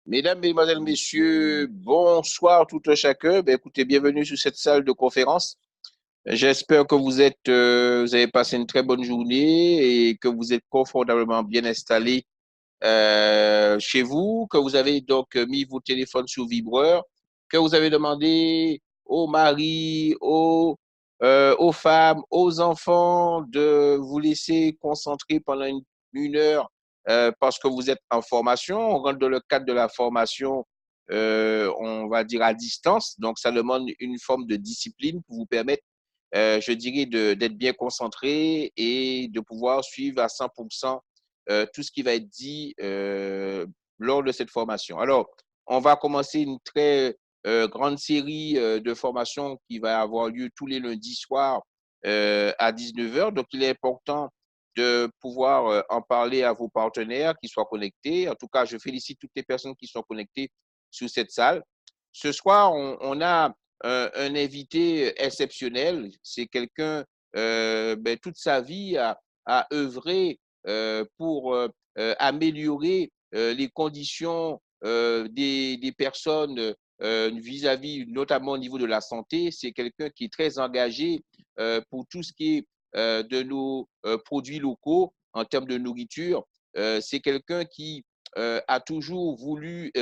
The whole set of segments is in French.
Mesdames, Mesdemoiselles, Messieurs, bonsoir tout un chacun. Écoutez, bienvenue sur cette salle de conférence. J'espère que vous avez passé une très bonne journée et que vous êtes confortablement bien installés chez vous, que vous avez donc mis vos téléphones sous vibreur, que vous avez demandé aux maris, aux femmes, aux enfants de vous laisser concentrer pendant une heure parce que vous êtes en formation. On rentre dans le cadre de la formation, on va dire à distance. Donc, ça demande une forme de discipline pour vous permettre, je dirais, d'être bien concentré et de pouvoir suivre à 100% tout ce qui va être dit lors de cette formation. Alors, on va commencer une très grande série de formations qui va avoir lieu tous les lundis soirs à 19 heures. Donc, il est important de pouvoir en parler à vos partenaires qui soient connectés. En tout cas, je félicite toutes les personnes qui sont connectées sur cette salle. Ce soir, on a un invité exceptionnel. C'est quelqu'un, toute sa vie a œuvré pour améliorer les conditions des personnes vis-à-vis, notamment au niveau de la santé. C'est quelqu'un qui est très engagé pour tout ce qui est de nos produits locaux en termes de nourriture. C'est quelqu'un qui a toujours voulu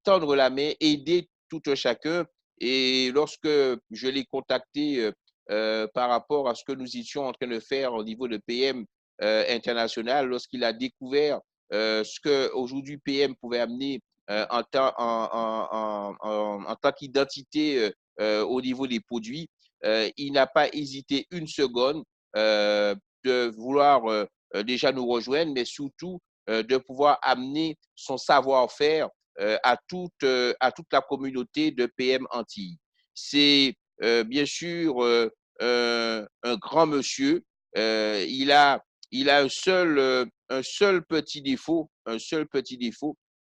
tendre la main, aider tout un chacun. Et lorsque je l'ai contacté par rapport à ce que nous étions en train de faire au niveau de PM international, lorsqu'il a découvert ce que aujourd'hui PM pouvait amener en tant qu'identité au niveau des produits, il n'a pas hésité une seconde de vouloir déjà nous rejoindre, mais surtout de pouvoir amener son savoir-faire à toute la communauté de PM Antilles. C'est bien sûr un grand monsieur. Il a un seul petit défaut,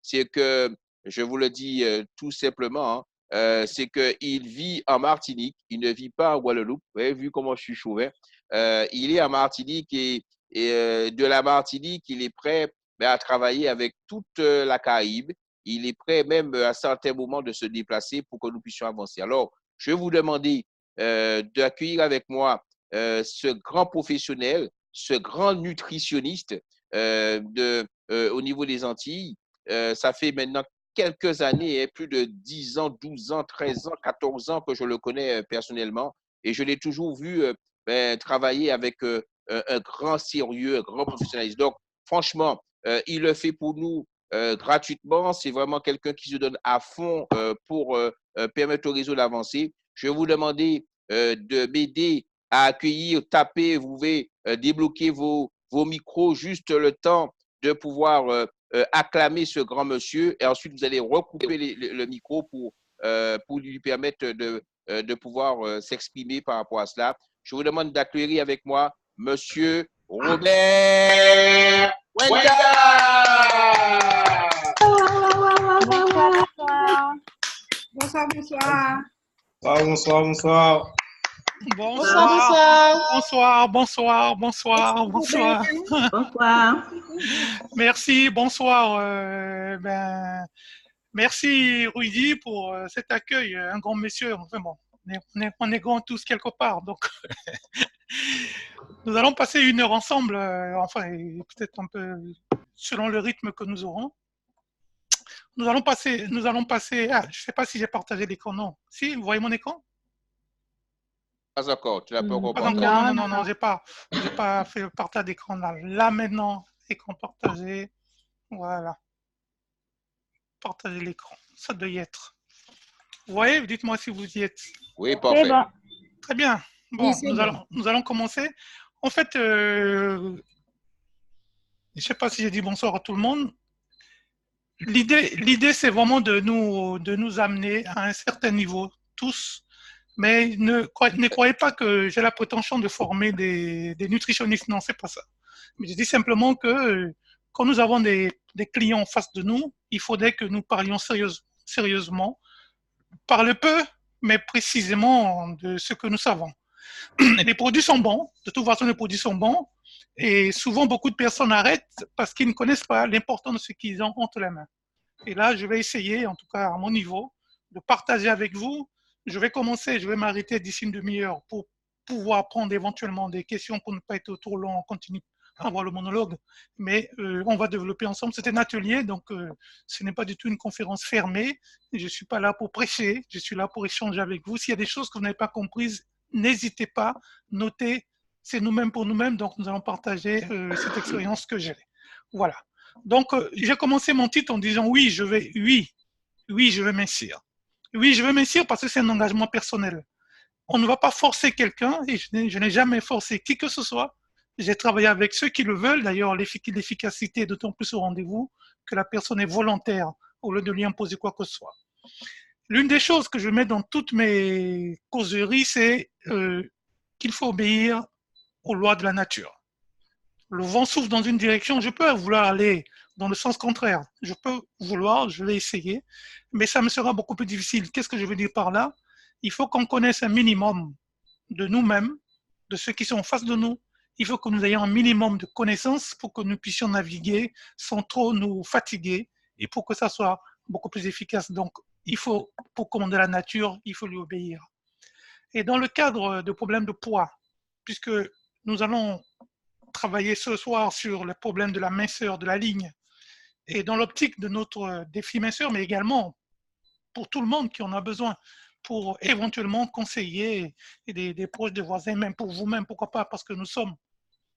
c'est que, je vous le dis tout simplement, c'est qu'il vit en Martinique, il ne vit pas en Guadeloupe. Vous avez vu comment je suis chauvin. Il est en Martinique et de la Martinique, il est prêt à travailler avec toute la Caraïbe. Il est prêt même à certains moments de se déplacer pour que nous puissions avancer. Alors, je vais vous demander d'accueillir avec moi ce grand professionnel, ce grand nutritionniste au niveau des Antilles. Ça fait maintenant quelques années, hein, plus de 10 ans, 12 ans, 13 ans, 14 ans que je le connais personnellement et je l'ai toujours vu travailler avec un grand sérieux, un grand professionnalisme. Donc, franchement, il le fait pour nous gratuitement. C'est vraiment quelqu'un qui se donne à fond pour permettre au réseau d'avancer. Je vais vous demander de m'aider à accueillir, taper, vous pouvez débloquer vos micros juste le temps de pouvoir acclamer ce grand monsieur et ensuite vous allez recouper le micro pour lui permettre de pouvoir s'exprimer par rapport à cela. Je vous demande d'accueillir avec moi monsieur Robert Wenda. Bonsoir, bonsoir. Bonsoir, bonsoir. Bonsoir. Merci, bonsoir. Merci Rudy pour cet accueil, un grand monsieur. Enfin bon, on est grands tous quelque part, donc nous allons passer une heure ensemble, enfin peut-être un peu selon le rythme que nous aurons. Nous allons passer, je ne sais pas si j'ai partagé l'écran, non. Si, vous voyez mon écran? Pas encore, tu l'as pas encore partagé. Non, j'ai pas fait le partage d'écran là. Là maintenant, écran partagé, voilà. Partager l'écran, ça doit y être. Vous voyez, dites-moi si vous y êtes. Oui, parfait. Bon. Très bien. Bon, oui, nous allons commencer. En fait, je ne sais pas si j'ai dit bonsoir à tout le monde. L'idée, c'est vraiment de nous amener à un certain niveau, tous. Mais ne croyez pas que j'ai la prétention de former des nutritionnistes. Non, c'est pas ça. Mais je dis simplement que quand nous avons des clients en face de nous, il faudrait que nous parlions sérieusement, parle peu, mais précisément de ce que nous savons. Les produits sont bons, de toute façon les produits sont bons, et souvent beaucoup de personnes arrêtent parce qu'ils ne connaissent pas l'importance de ce qu'ils ont entre les mains. Et là, je vais essayer, en tout cas à mon niveau, de partager avec vous. Je vais m'arrêter d'ici une demi-heure pour pouvoir prendre éventuellement des questions pour ne pas être trop long, on continue à avoir le monologue, mais on va développer ensemble. C'est un atelier, donc ce n'est pas du tout une conférence fermée. Je ne suis pas là pour prêcher, je suis là pour échanger avec vous. S'il y a des choses que vous n'avez pas comprises, n'hésitez pas, notez, c'est nous-mêmes pour nous-mêmes, donc nous allons partager cette expérience que j'ai. Voilà. Donc, j'ai commencé mon titre en disant oui, je vais mincir. Oui, je vais mincir parce que c'est un engagement personnel. On ne va pas forcer quelqu'un et je n'ai jamais forcé qui que ce soit. J'ai travaillé avec ceux qui le veulent. D'ailleurs, l'efficacité est d'autant plus au rendez-vous que la personne est volontaire au lieu de lui imposer quoi que ce soit. L'une des choses que je mets dans toutes mes causeries, c'est qu'il faut obéir aux lois de la nature. Le vent souffle dans une direction, je peux vouloir aller dans le sens contraire. Je peux vouloir, je vais essayer, mais ça me sera beaucoup plus difficile. Qu'est-ce que je veux dire par là? Il faut qu'on connaisse un minimum de nous-mêmes, de ceux qui sont en face de nous. Il faut que nous ayons un minimum de connaissances pour que nous puissions naviguer sans trop nous fatiguer et pour que ça soit beaucoup plus efficace. Donc, il faut, pour commander la nature, il faut lui obéir. Et dans le cadre de problèmes de poids, puisque nous allons travailler ce soir sur le problème de la minceur de la ligne et dans l'optique de notre défi minceur, mais également pour tout le monde qui en a besoin, pour éventuellement conseiller des proches, des voisins, même pour vous-même, pourquoi pas, parce que nous sommes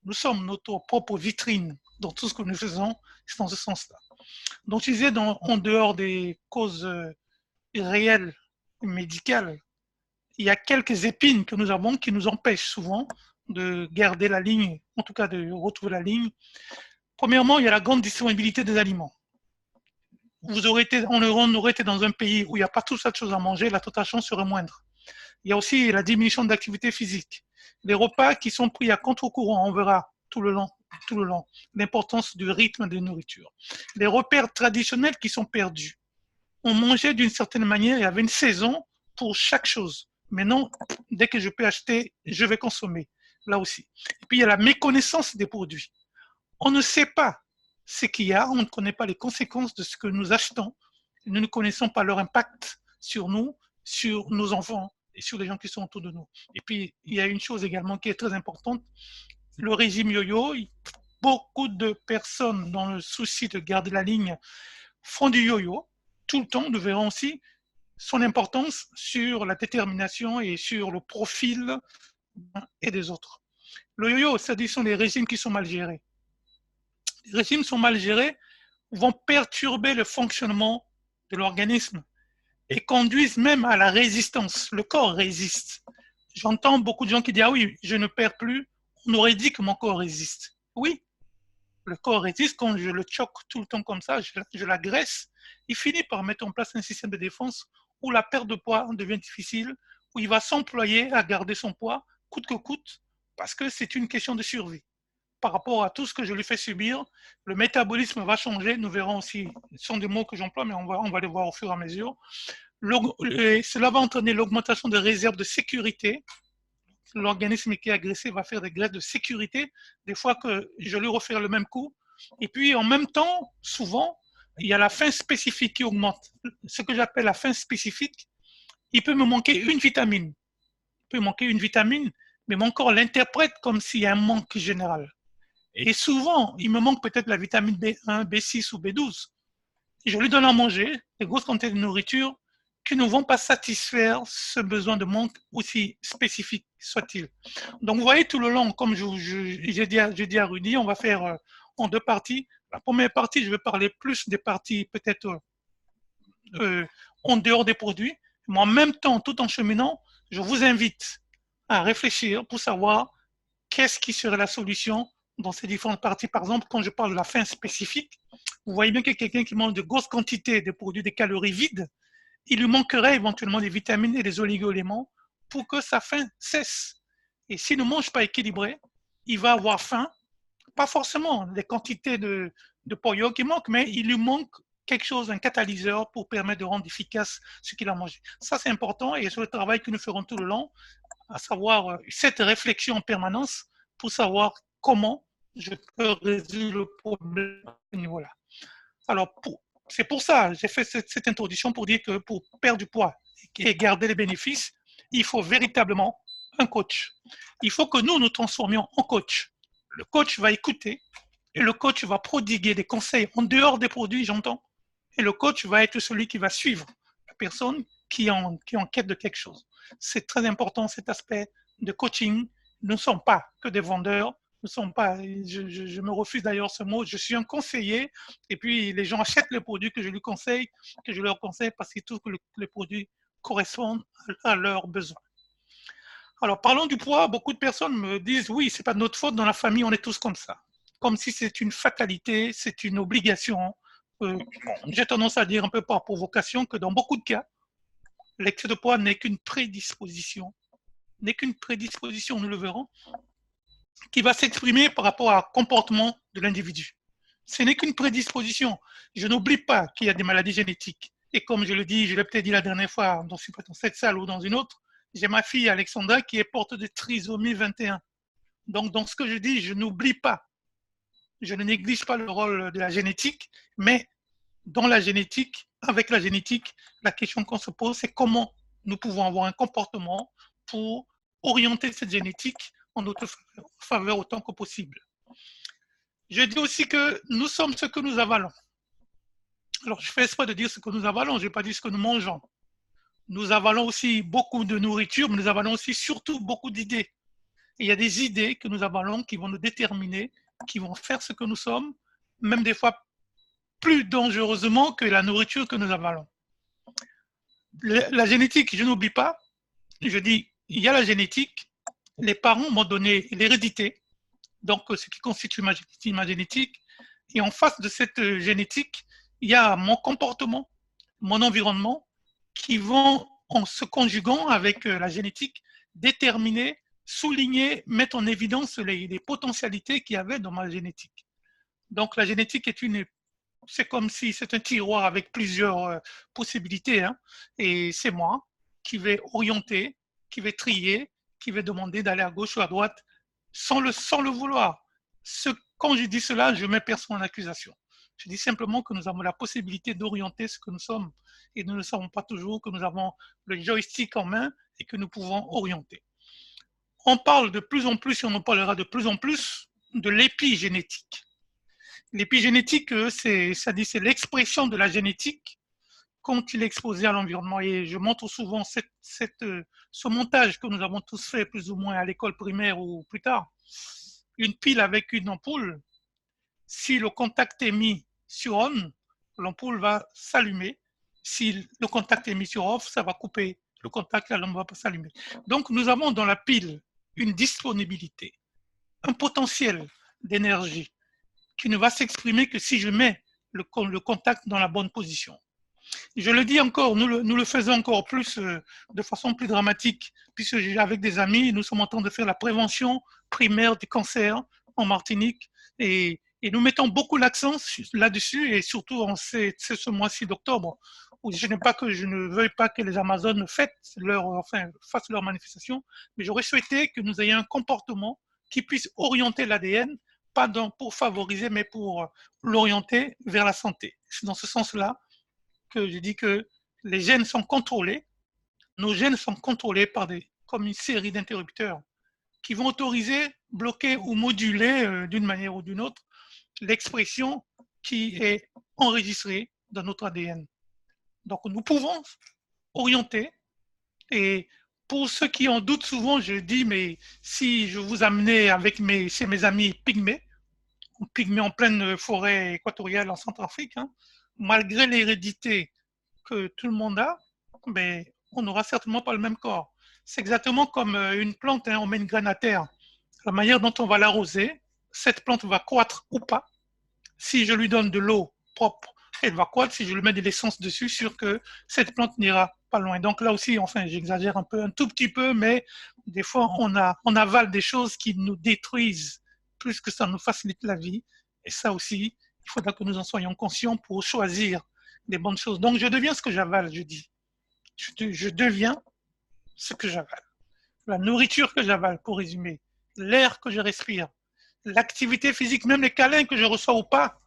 notre propre vitrine dans tout ce que nous faisons, c'est dans ce sens-là. Donc, je disais, en dehors des causes réelles, médicales, il y a quelques épines que nous avons qui nous empêchent souvent de garder la ligne, en tout cas de retrouver la ligne. Premièrement, il y a la grande disponibilité des aliments. On aurait été dans un pays où il n'y a pas tout ça de choses à manger, la tentation serait moindre. Il y a aussi la diminution d'activité physique. Les repas qui sont pris à contre-courant, on verra tout le long, l'importance du rythme de nourriture. Les repères traditionnels qui sont perdus. On mangeait d'une certaine manière, il y avait une saison pour chaque chose. Maintenant, dès que je peux acheter, je vais consommer, là aussi. Et puis, il y a la méconnaissance des produits. On ne sait pas ce qu'il y a, on ne connaît pas les conséquences de ce que nous achetons. Nous ne connaissons pas leur impact sur nous, sur nos enfants et sur les gens qui sont autour de nous. Et puis, il y a une chose également qui est très importante, le régime yo-yo. Beaucoup de personnes, dans le souci de garder la ligne, font du yo-yo tout le temps. Nous verrons aussi son importance sur la détermination et sur le profil et des autres. Le yo-yo, c'est-à-dire sont les régimes qui sont mal gérés. Les régimes sont mal gérés, vont perturber le fonctionnement de l'organisme et conduisent même à la résistance. Le corps résiste. J'entends beaucoup de gens qui disent « Ah oui, je ne perds plus, on aurait dit que mon corps résiste. » Oui, le corps résiste quand je le choque tout le temps comme ça, je l'agresse, il finit par mettre en place un système de défense où la perte de poids devient difficile, où il va s'employer à garder son poids coûte que coûte, parce que c'est une question de survie. Par rapport à tout ce que je lui fais subir, le métabolisme va changer, nous verrons aussi, ce sont des mots que j'emploie, mais on va les voir au fur et à mesure. Cela va entraîner l'augmentation des réserves de sécurité. L'organisme qui est agressé va faire des greffes de sécurité, des fois que je lui refais le même coup. Et puis, en même temps, souvent, il y a la faim spécifique qui augmente. Ce que j'appelle la faim spécifique, il peut me manquer une vitamine. Il peut manquer une vitamine, mais mon corps l'interprète comme s'il y a un manque général. Et souvent, il me manque peut-être la vitamine B1, B6 ou B12. Et je lui donne à manger des grosses quantités de nourriture qui ne vont pas satisfaire ce besoin de manque aussi spécifique soit-il. Donc, vous voyez tout le long, comme j'ai dit à Rudy, on va faire en deux parties. La première partie, je vais parler plus des parties peut-être en dehors des produits, mais en même temps, tout en cheminant, je vous invite à réfléchir pour savoir qu'est-ce qui serait la solution dans ces différentes parties. Par exemple, quand je parle de la faim spécifique, vous voyez bien que quelqu'un qui mange de grosses quantités de produits, des calories vides, il lui manquerait éventuellement des vitamines et des oligo-éléments pour que sa faim cesse. Et s'il ne mange pas équilibré, il va avoir faim, pas forcément les quantités de pollo qui manquent, mais il lui manque quelque chose, un catalyseur pour permettre de rendre efficace ce qu'il a mangé. Ça, c'est important et c'est le travail que nous ferons tout le long, à savoir cette réflexion en permanence pour savoir comment je peux résoudre le problème à ce niveau-là. Alors, c'est pour ça, j'ai fait cette introduction pour dire que pour perdre du poids et garder les bénéfices, il faut véritablement un coach. Il faut que nous transformions en coach. Le coach va écouter et le coach va prodiguer des conseils en dehors des produits, j'entends. Et le coach va être celui qui va suivre la personne qui est en quête de quelque chose. C'est très important cet aspect de coaching. Nous ne sommes pas que des vendeurs. Nous ne sommes pas, je me refuse d'ailleurs ce mot, je suis un conseiller et puis les gens achètent les produits que je leur conseille parce qu'ils trouvent que les produits correspondent à leurs besoins. Alors parlons du poids, beaucoup de personnes me disent oui, c'est pas de notre faute, dans la famille on est tous comme ça. Comme si c'est une fatalité, c'est une obligation. J'ai tendance à dire un peu par provocation que dans beaucoup de cas, l'excès de poids n'est qu'une prédisposition, nous le verrons, qui va s'exprimer par rapport au comportement de l'individu. Ce n'est qu'une prédisposition. Je n'oublie pas qu'il y a des maladies génétiques. Et comme je le dis, je l'ai peut-être dit la dernière fois, dans cette salle ou dans une autre, j'ai ma fille Alexandra qui est porteuse de trisomie 21. Donc, dans ce que je dis, je n'oublie pas. Je ne néglige pas le rôle de la génétique, mais dans la génétique, avec la génétique, la question qu'on se pose, c'est comment nous pouvons avoir un comportement pour orienter cette génétique en notre faveur autant que possible. Je dis aussi que nous sommes ce que nous avalons. Alors, je fais exprès de dire ce que nous avalons, je n'ai pas dit ce que nous mangeons. Nous avalons aussi beaucoup de nourriture, mais nous avalons aussi surtout beaucoup d'idées. Et il y a des idées que nous avalons qui vont nous déterminer, qui vont faire ce que nous sommes, même des fois plus dangereusement que la nourriture que nous avalons. La génétique, je n'oublie pas, je dis, il y a la génétique, les parents m'ont donné l'hérédité, donc ce qui constitue ma génétique, et en face de cette génétique, il y a mon comportement, mon environnement, qui vont, en se conjuguant avec la génétique, déterminer, souligner, mettre en évidence les potentialités qu'il y avait dans ma génétique. Donc la génétique c'est comme si c'est un tiroir avec plusieurs possibilités, hein, et c'est moi qui vais orienter, qui vais trier, qui vais demander d'aller à gauche ou à droite sans le vouloir. Quand je dis cela, je mets personne en accusation. Je dis simplement que nous avons la possibilité d'orienter ce que nous sommes et nous ne savons pas toujours que nous avons le joystick en main et que nous pouvons orienter. On parle de plus en plus, et on en parlera de plus en plus, de l'épigénétique. L'épigénétique, c'est l'expression de la génétique quand il est exposé à l'environnement. Et je montre souvent ce montage que nous avons tous fait plus ou moins à l'école primaire ou plus tard. Une pile avec une ampoule, si le contact est mis sur on, l'ampoule va s'allumer. Si le contact est mis sur off, ça va couper le contact, la lampe ne va pas s'allumer. Donc nous avons dans la pile une disponibilité, un potentiel d'énergie qui ne va s'exprimer que si je mets le contact dans la bonne position. Je le dis encore, nous le faisons encore plus de façon plus dramatique, puisque avec des amis, nous sommes en train de faire la prévention primaire du cancer en Martinique et nous mettons beaucoup l'accent là-dessus et surtout en ce mois-ci d'octobre où je ne veuille pas que les Amazones fassent leur manifestation, mais j'aurais souhaité que nous ayons un comportement qui puisse orienter l'ADN, pas pour favoriser, mais pour l'orienter vers la santé. C'est dans ce sens-là que je dis que les gènes sont contrôlés, nos gènes sont contrôlés comme une série d'interrupteurs qui vont autoriser, bloquer ou moduler d'une manière ou d'une autre l'expression qui est enregistrée dans notre ADN. Donc nous pouvons orienter et pour ceux qui en doutent souvent, je dis mais si je vous amenais chez mes amis pygmées en pleine forêt équatoriale en Centrafrique, hein, malgré l'hérédité que tout le monde a, ben, on n'aura certainement pas le même corps. C'est exactement comme une plante, hein, on met une graine à terre. La manière dont on va l'arroser, cette plante va croître ou pas. Si je lui donne de l'eau propre, elle va croître. Si je lui mets de l'essence dessus, sûr que cette plante n'ira pas loin. Donc là aussi, enfin, j'exagère un tout petit peu, mais des fois, on avale des choses qui nous détruisent plus que ça nous facilite la vie. Et ça aussi, il faudra que nous en soyons conscients pour choisir les bonnes choses. Donc, je deviens ce que j'avale, je dis. Je deviens ce que j'avale. La nourriture que j'avale, pour résumer, l'air que je respire, l'activité physique, même les câlins que je reçois ou pas,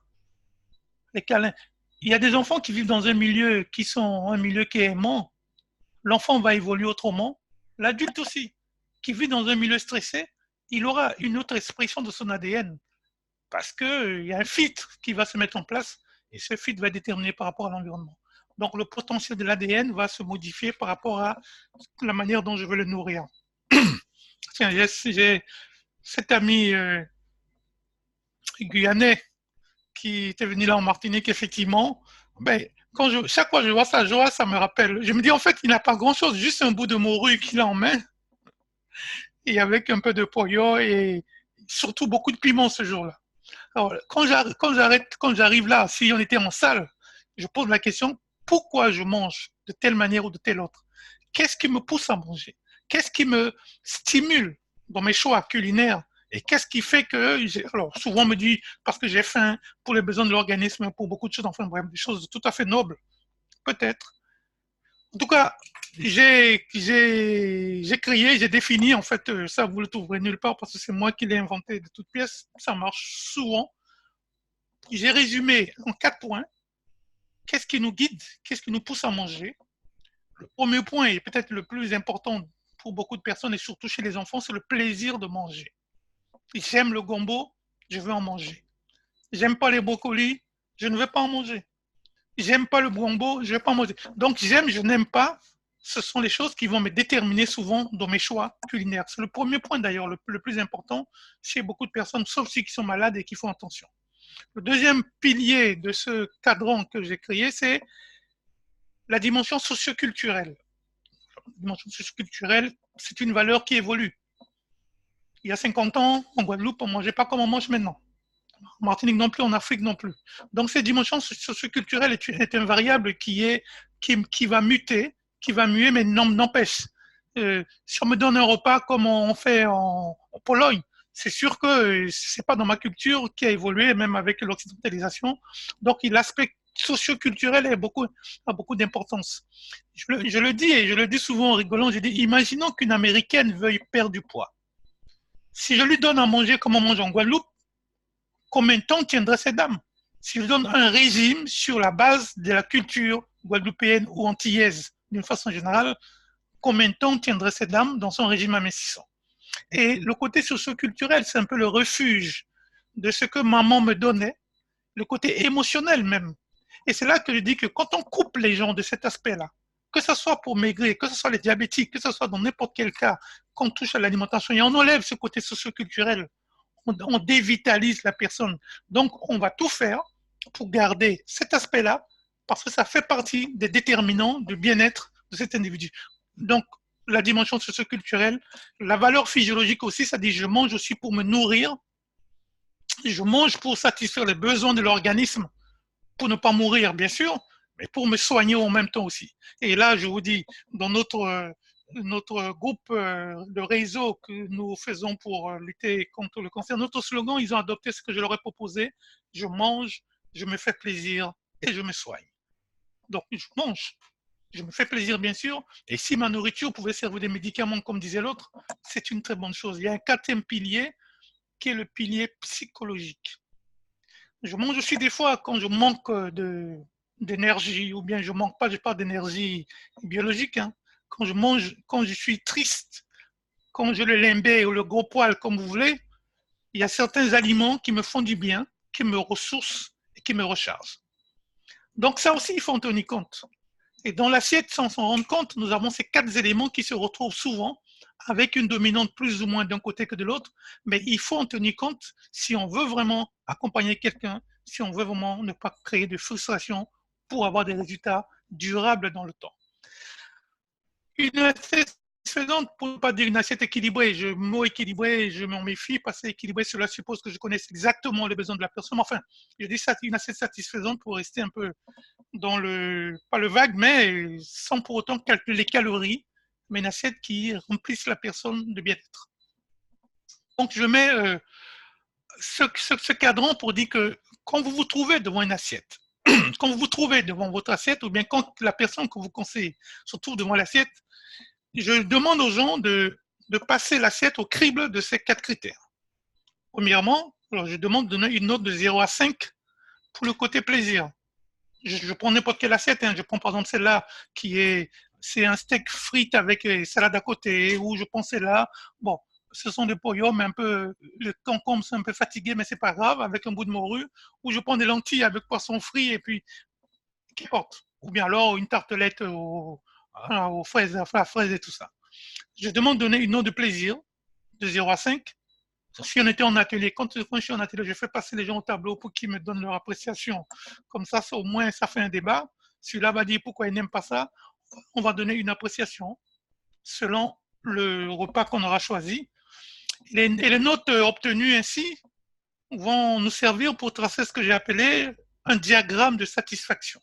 les câlins. il y a des enfants qui vivent dans un milieu qui est aimant. L'enfant va évoluer autrement. L'adulte aussi, qui vit dans un milieu stressé, il aura une autre expression de son ADN parce qu'il y a un filtre qui va se mettre en place et ce filtre va être déterminé par rapport à l'environnement. Donc, le potentiel de l'ADN va se modifier par rapport à la manière dont je veux le nourrir. Tiens, j'ai cet ami guyanais qui était venu là en Martinique, effectivement. Ben, chaque fois que je vois ça me rappelle. Je me dis, en fait, il n'a pas grand-chose, juste un bout de morue qu'il a en main, et avec un peu de pollo et surtout beaucoup de piment ce jour-là. Alors, quand j'arrive là, si on était en salle, je pose la question, pourquoi je mange de telle manière ou de telle autre? Qu'est-ce qui me pousse à manger? Qu'est-ce qui me stimule dans mes choix culinaires? Et qu'est-ce qui fait que, alors souvent on me dit, parce que j'ai faim pour les besoins de l'organisme, pour beaucoup de choses, enfin bref, des choses tout à fait nobles, peut-être. En tout cas, j'ai défini, en fait, ça vous le trouverez nulle part parce que c'est moi qui l'ai inventé de toutes pièces, ça marche souvent. J'ai résumé en 4 points. Qu'est-ce qui nous guide? Qu'est-ce qui nous pousse à manger? Le premier point, et peut-être le plus important pour beaucoup de personnes, et surtout chez les enfants, c'est le plaisir de manger. J'aime le gombo, je veux en manger. J'aime pas les brocolis, je ne veux pas en manger. J'aime pas le gombo, je ne veux pas en manger. Donc j'aime, je n'aime pas, ce sont les choses qui vont me déterminer souvent dans mes choix culinaires. C'est le premier point d'ailleurs, le plus important chez beaucoup de personnes, sauf ceux qui sont malades et qui font attention. Le deuxième pilier de ce cadran que j'ai créé, c'est la dimension socioculturelle. La dimension socioculturelle, c'est une valeur qui évolue. Il y a 50 ans, en Guadeloupe, on ne mangeait pas comme on mange maintenant. En Martinique non plus, en Afrique non plus. Donc cette dimension socioculturelle est une variable qui va muter, qui va muer, mais n'empêche. Si on me donne un repas comme on fait en Pologne, c'est sûr que ce n'est pas dans ma culture qui a évolué, même avec l'occidentalisation. Donc l'aspect socioculturel a beaucoup d'importance. Je le dis, et je le dis souvent en rigolant, je dis, imaginons qu'une Américaine veuille perdre du poids. Si je lui donne à manger comme on mange en Guadeloupe, combien de temps tiendrait cette dame? Si je donne un régime sur la base de la culture guadeloupéenne ou antillaise, d'une façon générale, combien de temps tiendrait cette dame dans son régime amincissant? Et le côté socio-culturel, c'est un peu le refuge de ce que maman me donnait, le côté émotionnel même. Et c'est là que je dis que quand on coupe les gens de cet aspect-là, que ce soit pour maigrir, que ce soit les diabétiques, que ce soit dans n'importe quel cas, qu'on touche à l'alimentation et on enlève ce côté socio-culturel, on dévitalise la personne. Donc, on va tout faire pour garder cet aspect-là parce que ça fait partie des déterminants du bien-être de cet individu. Donc, la dimension socio-culturelle, la valeur physiologique aussi, ça dit je mange aussi pour me nourrir, je mange pour satisfaire les besoins de l'organisme, pour ne pas mourir, bien sûr, mais pour me soigner en même temps aussi. Et là, je vous dis, dans notre groupe, le réseau que nous faisons pour lutter contre le cancer, notre slogan, ils ont adopté ce que je leur ai proposé. Je mange, je me fais plaisir et je me soigne. Donc, je mange, je me fais plaisir, bien sûr. Et si ma nourriture pouvait servir des médicaments, comme disait l'autre, c'est une très bonne chose. Il y a un quatrième pilier qui est le pilier psychologique. Je mange aussi des fois quand je manque d'énergie ou bien je manque pas d'énergie biologique. Hein. Quand je mange, quand je suis triste, quand j'ai le limbé ou le gros poil, comme vous voulez, il y a certains aliments qui me font du bien, qui me ressourcent et qui me rechargent. Donc ça aussi, il faut en tenir compte. Et dans l'assiette, sans s'en rendre compte, nous avons ces 4 éléments qui se retrouvent souvent avec une dominante plus ou moins d'un côté que de l'autre, mais il faut en tenir compte si on veut vraiment accompagner quelqu'un, si on veut vraiment ne pas créer de frustration pour avoir des résultats durables dans le temps. Une assiette satisfaisante, pour ne pas dire une assiette équilibrée, le mot équilibré, je m'en méfie parce que équilibré, cela suppose que je connaisse exactement les besoins de la personne. Enfin, je dis ça, une assiette satisfaisante pour rester un peu dans pas le vague, mais sans pour autant calculer les calories, mais une assiette qui remplisse la personne de bien-être. Donc, je mets ce cadran pour dire que quand vous vous trouvez devant une assiette, quand vous vous trouvez devant votre assiette, ou bien quand la personne que vous conseillez se trouve devant l'assiette, je demande aux gens de passer l'assiette au crible de ces 4 critères. Premièrement, alors je demande de donner une note de 0 à 5 pour le côté plaisir. je prends n'importe quelle assiette, hein. Je prends par exemple celle-là c'est un steak frites avec salade à côté, ou je prends celle-là. Bon, ce sont des poyums un peu, le concombre c'est un peu fatigué, mais c'est pas grave, avec un bout de morue. Ou je prends des lentilles avec poisson frit et puis qu'importe. Ou bien alors une tartelette aux fraises, enfin, à fraises et tout ça. Je demande de donner une note de plaisir de 0 à 5. Si on était en atelier, quand je suis en atelier, je fais passer les gens au tableau pour qu'ils me donnent leur appréciation. Comme ça, au moins, ça fait un débat. Celui-là va dire pourquoi il n'aime pas ça. On va donner une appréciation selon le repas qu'on aura choisi. Et les notes obtenues ainsi vont nous servir pour tracer ce que j'ai appelé un diagramme de satisfaction.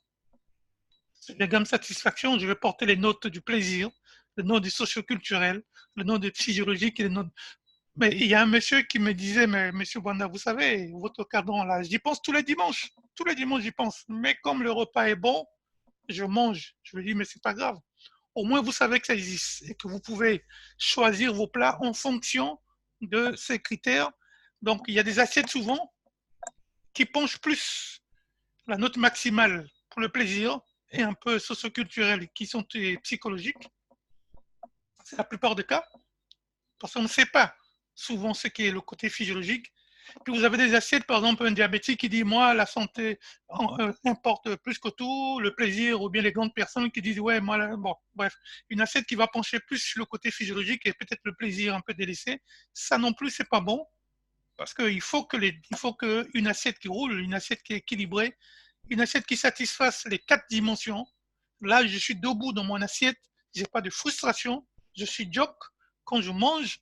Ce diagramme de satisfaction, je vais porter les notes du plaisir, les notes du socioculturel, les notes physiologiques et les notes. Mais il y a un monsieur qui me disait, mais monsieur Banda, vous savez, votre cadran là, j'y pense tous les dimanches. Tous les dimanches, j'y pense. Mais comme le repas est bon, je mange. Je lui dis, mais c'est pas grave. Au moins, vous savez que ça existe et que vous pouvez choisir vos plats en fonction de ces critères. Donc, il y a des assiettes souvent qui penchent plus la note maximale pour le plaisir et un peu socioculturelle qui sont psychologiques. C'est la plupart des cas. Parce qu'on ne sait pas souvent ce qui est le côté physiologique. Puis vous avez des assiettes, par exemple, un diabétique qui dit, moi, la santé importe plus que tout, le plaisir, ou bien les grandes personnes qui disent, ouais, moi, bon, bref, une assiette qui va pencher plus sur le côté physiologique et peut-être le plaisir un peu délaissé, ça non plus, c'est pas bon, parce qu'il faut qu'une assiette qui roule, une assiette qui est équilibrée, une assiette qui satisfasse les 4 dimensions. Là, je suis debout dans mon assiette, j'ai pas de frustration, je suis jock. Quand je mange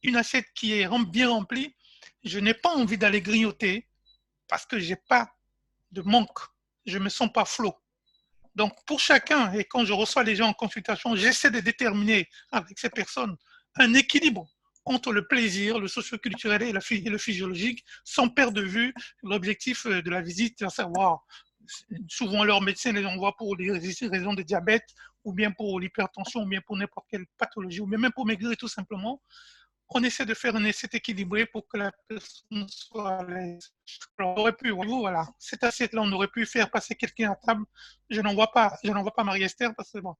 une assiette qui est bien remplie, je n'ai pas envie d'aller grignoter parce que j'ai pas de manque. Je me sens pas flot. Donc, pour chacun, et quand je reçois les gens en consultation, j'essaie de déterminer avec ces personnes un équilibre entre le plaisir, le socioculturel et le physiologique, sans perdre de vue l'objectif de la visite, à savoir, souvent leurs médecins les envoient pour les raisons de diabète, ou bien pour l'hypertension, ou bien pour n'importe quelle pathologie, ou bien même pour maigrir tout simplement. On essaie de faire un essai équilibré pour que la personne soit à l'aise. Alors, on aurait pu, voilà, cette assiette-là, on aurait pu faire passer quelqu'un à table. Je n'en vois pas Marie-Esther parce que bon,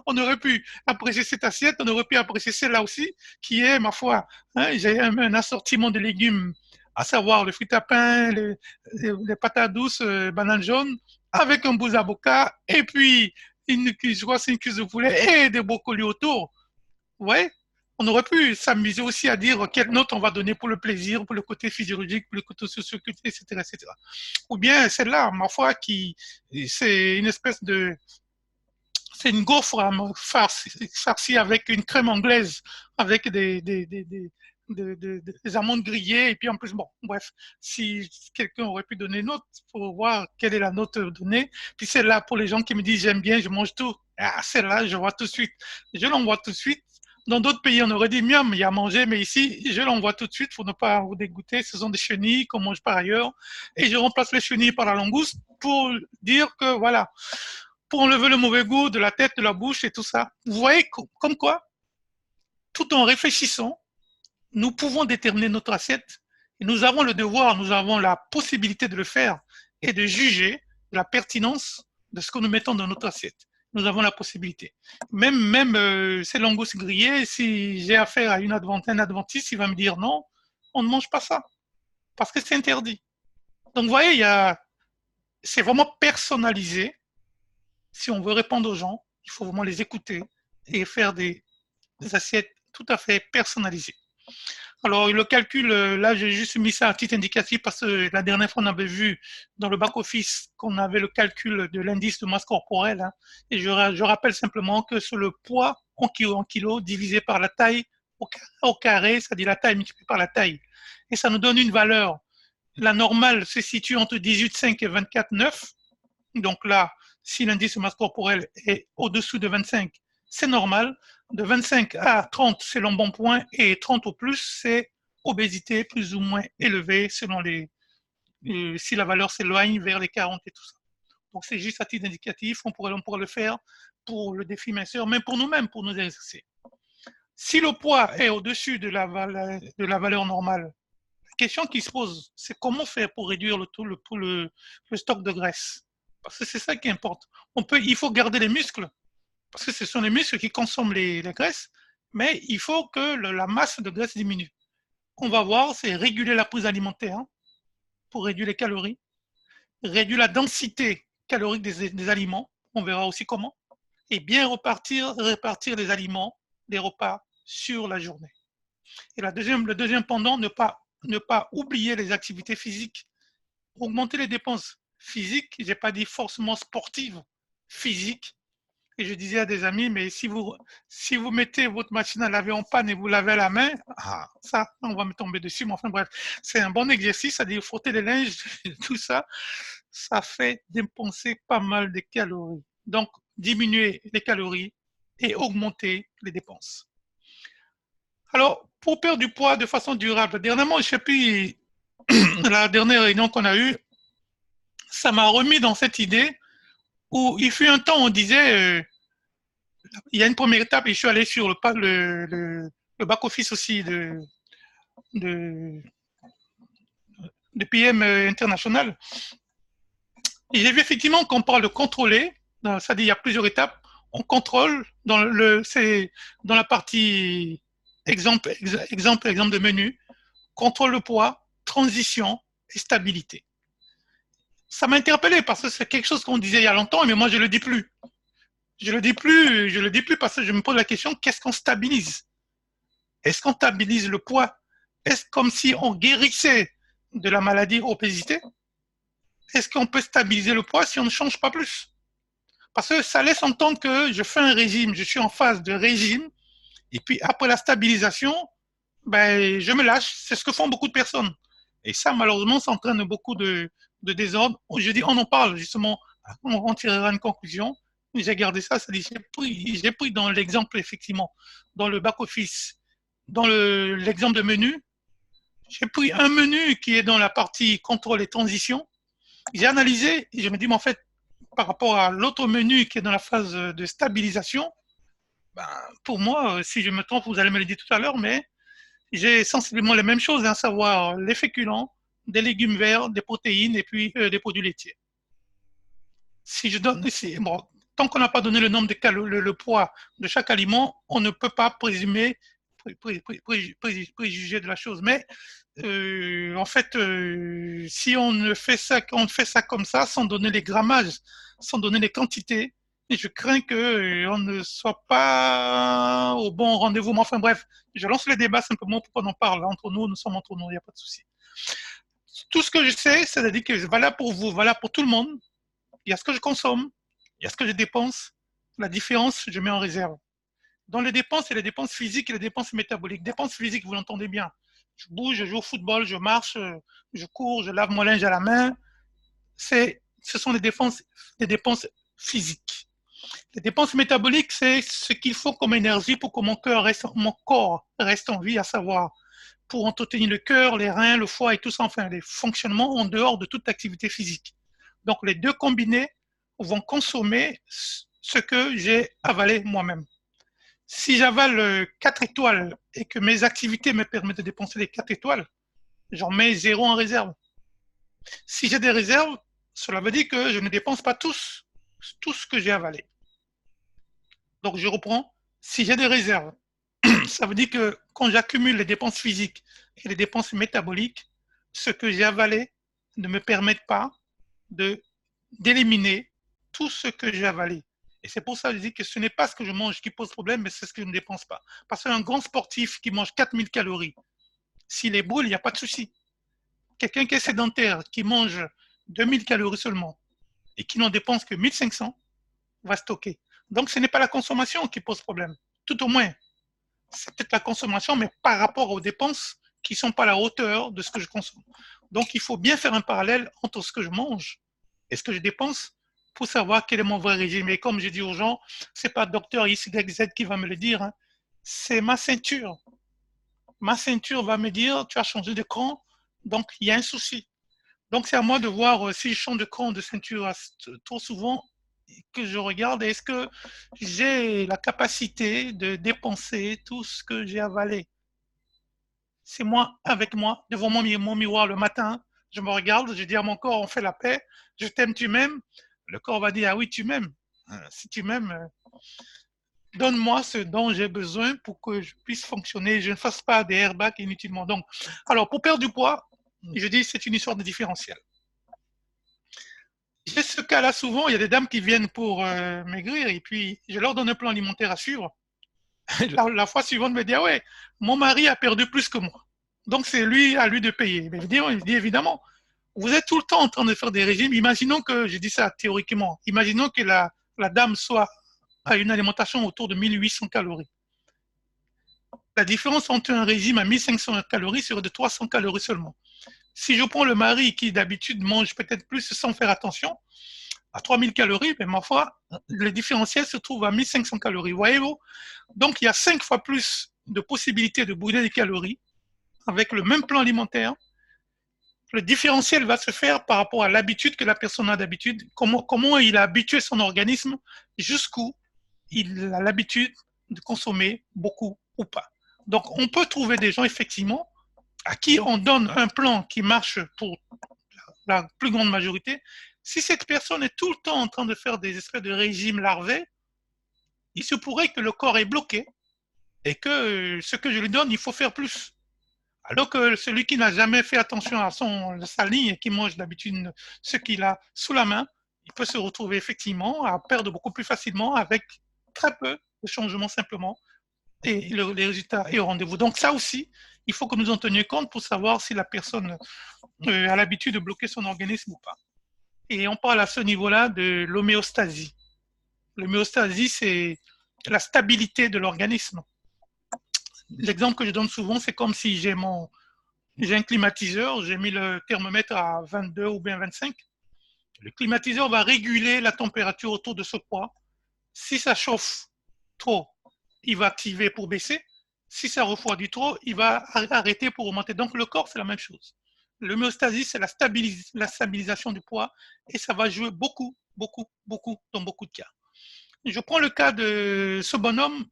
on aurait pu apprécier cette assiette, on aurait pu apprécier celle-là aussi, qui est, ma foi, hein, j'ai un assortiment de légumes, à savoir le fruit à pain, les patates douces, bananes jaunes, avec un bout d'avocat, et puis je crois c'est une cuisse de poulet et des brocolis autour. Ouais, on aurait pu s'amuser aussi à dire quelle note on va donner pour le plaisir, pour le côté physiologique, pour le côté socioculturel, etc., etc. Ou bien celle-là, ma foi, c'est une espèce de, c'est une gaufre farcie avec une crème anglaise, avec des amandes grillées, et puis en plus, bon, bref, si quelqu'un aurait pu donner une note pour voir quelle est la note donnée, puis celle-là, pour les gens qui me disent j'aime bien, je mange tout, ah, celle-là, je vois tout de suite, je l'envoie tout de suite. Dans d'autres pays, on aurait dit miam, il y a à manger, mais ici, je l'envoie tout de suite pour ne pas vous dégoûter. Ce sont des chenilles qu'on mange par ailleurs. Et je remplace les chenilles par la langouste pour dire que, voilà, pour enlever le mauvais goût de la tête, de la bouche et tout ça. Vous voyez, comme quoi, tout en réfléchissant, nous pouvons déterminer notre assiette. Et nous avons le devoir, nous avons la possibilité de le faire et de juger la pertinence de ce que nous mettons dans notre assiette. Nous avons la possibilité. Même ces langoustes grillées, si j'ai affaire à un adventiste, il va me dire non, on ne mange pas ça, parce que c'est interdit. Donc, vous voyez, c'est vraiment personnalisé. Si on veut répondre aux gens, il faut vraiment les écouter et faire des assiettes tout à fait personnalisées. Alors, le calcul, là, j'ai juste mis ça à titre indicatif parce que la dernière fois, on avait vu dans le back-office qu'on avait le calcul de l'indice de masse corporelle. Hein, et je rappelle simplement que c'est le poids en kilo divisé par la taille au carré, c'est-à-dire la taille multipliée par la taille. Et ça nous donne une valeur. La normale se situe entre 18,5 et 24,9. Donc là, si l'indice de masse corporelle est au-dessous de 25, c'est normal. De 25 à 30, c'est l'embonpoint, et 30 au plus, c'est obésité plus ou moins élevée selon si la valeur s'éloigne vers les 40 et tout ça. Donc c'est juste à titre indicatif, on pourrait le faire pour le défi minceur, mais pour nous-mêmes, pour nous exercer. Si le poids est au-dessus de la valeur normale, question qui se pose, c'est comment faire pour réduire le stock de graisse. Parce que c'est ça qui importe. Il faut garder les muscles, parce que ce sont les muscles qui consomment les graisses, mais il faut que la masse de graisse diminue. On va voir, c'est réguler la prise alimentaire pour réduire les calories, réduire la densité calorique des aliments, on verra aussi comment, et bien répartir les aliments, les repas sur la journée. Et le deuxième pendant, ne pas oublier les activités physiques, augmenter les dépenses physiques, je n'ai pas dit forcément sportives, physiques. Et je disais à des amis, mais si vous mettez votre machine à laver en panne et vous lavez à la main, ça, on va me tomber dessus. Mais enfin bref, c'est un bon exercice, c'est-à-dire frotter les linges, tout ça, ça fait dépenser pas mal de calories. Donc, diminuer les calories et augmenter les dépenses. Alors, pour perdre du poids de façon durable, dernièrement, je ne sais plus, la dernière réunion qu'on a eue, ça m'a remis dans cette idée où il fut un temps, on disait, il y a une première étape et je suis allé sur le back-office aussi de PM International. Et j'ai vu effectivement qu'on parle de contrôler, c'est-à-dire il y a plusieurs étapes. On contrôle dans la partie exemple de menu, contrôle le poids, transition et stabilité. Ça m'a interpellé parce que c'est quelque chose qu'on disait il y a longtemps, mais moi je le dis plus. Je le dis plus parce que je me pose la question, qu'est-ce qu'on stabilise? Est-ce qu'on stabilise le poids? Est-ce comme si on guérissait de la maladie obésité? Est-ce qu'on peut stabiliser le poids si on ne change pas plus? Parce que ça laisse entendre que je fais un régime, je suis en phase de régime, et puis après la stabilisation, ben, je me lâche. C'est ce que font beaucoup de personnes. Et ça, malheureusement, ça entraîne beaucoup de désordre. Je dis, on en parle, justement, on tirera une conclusion. J'ai gardé ça, j'ai pris dans l'exemple, effectivement, dans le back-office, dans l'exemple de menu, j'ai pris un menu qui est dans la partie contrôle et transition. J'ai analysé et je me dis, mais en fait, par rapport à l'autre menu qui est dans la phase de stabilisation, ben, pour moi, si je me trompe, vous allez me le dire tout à l'heure, mais j'ai sensiblement les mêmes choses, à savoir les féculents, des légumes verts, des protéines et puis des produits laitiers. Si je donne ici, bon, tant qu'on n'a pas donné le nombre de calories, le poids de chaque aliment, on ne peut pas préjuger de la chose. Mais en fait, si on fait ça comme ça, sans donner les grammages, sans donner les quantités, je crains qu'on ne soit pas au bon rendez-vous. Mais enfin bref, je lance le débat simplement pour qu'on en parle. Entre nous sommes entre nous, il n'y a pas de souci. Tout ce que je sais, c'est-à-dire que c'est valable pour vous, valable pour tout le monde. Il y a ce que je consomme, il y a ce que je dépense. La différence, je mets en réserve. Dans les dépenses, il y a les dépenses physiques et les dépenses métaboliques. Dépenses physiques, vous l'entendez bien. Je bouge, je joue au football, je marche, je cours, je lave mon linge à la main. Ce sont les dépenses physiques. Les dépenses métaboliques, c'est ce qu'il faut comme énergie pour que mon corps reste en vie, à savoir pour entretenir le cœur, les reins, le foie et tout ça, enfin les fonctionnements en dehors de toute activité physique. Donc les deux combinés vont consommer ce que j'ai avalé moi-même. Si j'avale 4 étoiles et que mes activités me permettent de dépenser les 4 étoiles, j'en mets 0 en réserve. Si j'ai des réserves, cela veut dire que je ne dépense pas tout ce que j'ai avalé. Donc je reprends, si j'ai des réserves, ça veut dire que quand j'accumule les dépenses physiques et les dépenses métaboliques, ce que j'ai avalé ne me permet pas d'éliminer tout ce que j'ai avalé. Et c'est pour ça que je dis que ce n'est pas ce que je mange qui pose problème, mais c'est ce que je ne dépense pas. Parce qu'un grand sportif qui mange 4000 calories, s'il est brûle, il n'y a pas de souci. Quelqu'un qui est sédentaire, qui mange 2000 calories seulement et qui n'en dépense que 1500, va stocker. Donc ce n'est pas la consommation qui pose problème. Tout au moins, c'est peut-être la consommation, mais par rapport aux dépenses qui ne sont pas à la hauteur de ce que je consomme. Donc il faut bien faire un parallèle entre ce que je mange et ce que je dépense pour savoir quel est mon vrai régime. Et comme je dis aux gens, ce n'est pas docteur XYZ qui va me le dire, hein. C'est ma ceinture. Ma ceinture va me dire, tu as changé de cran, donc il y a un souci. Donc c'est à moi de voir si je change de cran, de ceinture trop souvent, que je regarde, est-ce que j'ai la capacité de dépenser tout ce que j'ai avalé? c'est moi avec moi, devant mon miroir le matin, je me regarde, je dis à mon corps, on fait la paix, je t'aime, tu m'aimes. Le corps va dire, ah oui, tu m'aimes. Si tu m'aimes, donne-moi ce dont j'ai besoin pour que je puisse fonctionner, je ne fasse pas des airbags inutilement. Donc, alors, pour perdre du poids, je dis, c'est une histoire de différentiel. J'ai ce cas-là souvent, il y a des dames qui viennent pour maigrir et puis je leur donne un plan alimentaire à suivre. La fois suivante, me dit, ah ouais, mon mari a perdu plus que moi. Donc, c'est lui, à lui de payer. Mais je dis évidemment, vous êtes tout le temps en train de faire des régimes. Imaginons que, je dis ça théoriquement, imaginons que la dame soit à une alimentation autour de 1800 calories. La différence entre un régime à 1500 calories serait de 300 calories seulement. Si je prends le mari qui d'habitude mange peut-être plus sans faire attention, à 3000 calories, mais ma foi, le différentiel se trouve à 1500 calories. Voyez-vous? Donc, il y a 5 fois plus de possibilités de brûler des calories avec le même plan alimentaire. Le différentiel va se faire par rapport à l'habitude que la personne a d'habitude, comment il a habitué son organisme, jusqu'où il a l'habitude de consommer beaucoup ou pas. Donc, on peut trouver des gens, effectivement, à qui on donne un plan qui marche pour la plus grande majorité. Si cette personne est tout le temps en train de faire des espèces de régimes larvés, il se pourrait que le corps est bloqué et que ce que je lui donne, il faut faire plus. Alors que celui qui n'a jamais fait attention à sa ligne et qui mange d'habitude ce qu'il a sous la main, il peut se retrouver effectivement à perdre beaucoup plus facilement avec très peu de changements simplement et les résultats est au rendez-vous. Donc ça aussi, il faut que nous en tenions compte pour savoir si la personne a l'habitude de bloquer son organisme ou pas. Et on parle à ce niveau-là de l'homéostasie. L'homéostasie, c'est la stabilité de l'organisme. L'exemple que je donne souvent, c'est comme si j'ai un climatiseur, j'ai mis le thermomètre à 22 ou bien 25. Le climatiseur va réguler la température autour de ce poids. Si ça chauffe trop, il va activer pour baisser. Si ça refroidit trop, il va arrêter pour augmenter. Donc le corps, c'est la même chose. L'homéostasie, c'est la stabilisation du poids et ça va jouer beaucoup, beaucoup, beaucoup dans beaucoup de cas. Je prends le cas de ce bonhomme,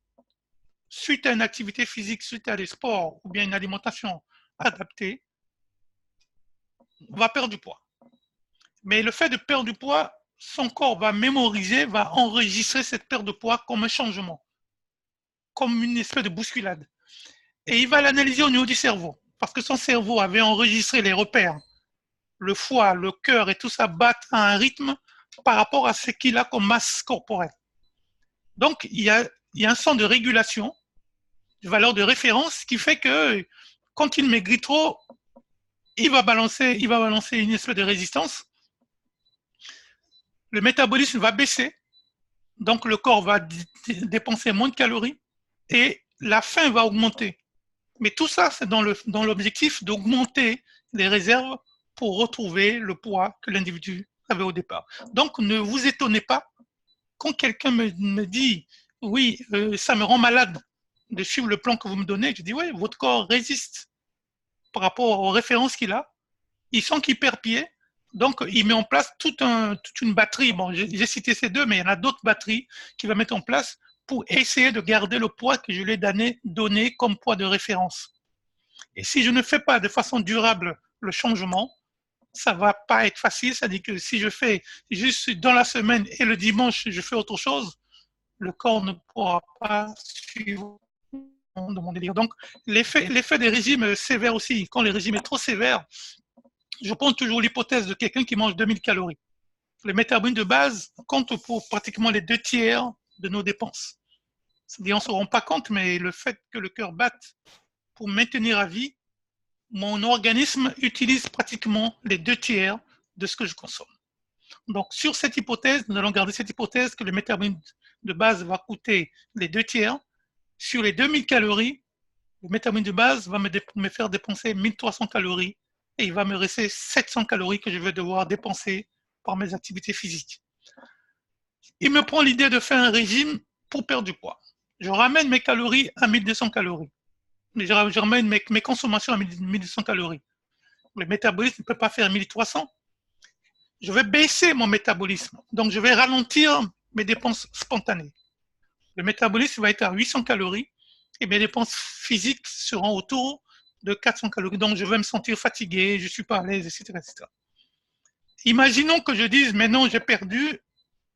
suite à une activité physique, suite à des sports ou bien une alimentation adaptée, va perdre du poids. Mais le fait de perdre du poids, son corps va mémoriser, va enregistrer cette perte de poids comme un changement, comme une espèce de bousculade. Et il va l'analyser au niveau du cerveau, parce que son cerveau avait enregistré les repères. Le foie, le cœur et tout ça battent à un rythme par rapport à ce qu'il a comme masse corporelle. Donc, il y a un sens de régulation, de valeur de référence, qui fait que quand il maigrit trop, il va balancer une espèce de résistance. Le métabolisme va baisser, donc le corps va dépenser moins de calories et la faim va augmenter. Mais tout ça, c'est dans l'objectif d'augmenter les réserves pour retrouver le poids que l'individu avait au départ. Donc, ne vous étonnez pas quand quelqu'un me dit « Oui, ça me rend malade de suivre le plan que vous me donnez », je dis « Oui, votre corps résiste par rapport aux références qu'il a. Il sent qu'il perd pied, donc il met en place toute une batterie. Bon, j'ai cité ces deux, mais il y en a d'autres batteries qu'il va mettre en place pour essayer de garder le poids que je lui ai donné comme poids de référence. Et si je ne fais pas de façon durable le changement, ça ne va pas être facile. C'est-à-dire que si je fais juste dans la semaine et le dimanche, je fais autre chose, le corps ne pourra pas suivre de mon délire. Donc, l'effet des régimes sévères aussi, quand le régime est trop sévère, je prends toujours l'hypothèse de quelqu'un qui mange 2000 calories. Le métabolisme de base compte pour pratiquement les 2/3 de nos dépenses. C'est-à-dire, on ne se rend pas compte, mais le fait que le cœur batte pour maintenir à vie, mon organisme utilise pratiquement les 2/3 de ce que je consomme. Donc, sur cette hypothèse, nous allons garder cette hypothèse que le métabolisme de base va coûter les 2/3. Sur les 2000 calories, le métabolisme de base va me faire dépenser 1300 calories et il va me rester 700 calories que je vais devoir dépenser par mes activités physiques. Il me prend l'idée de faire un régime pour perdre du poids. Je ramène mes calories à 1200 calories. Je ramène mes consommations à 1200 calories. Le métabolisme ne peut pas faire 1300. Je vais baisser mon métabolisme. Donc, je vais ralentir mes dépenses spontanées. Le métabolisme va être à 800 calories et mes dépenses physiques seront autour de 400 calories. Donc, je vais me sentir fatigué, je ne suis pas à l'aise, etc., etc. Imaginons que je dise, mais non, j'ai perdu,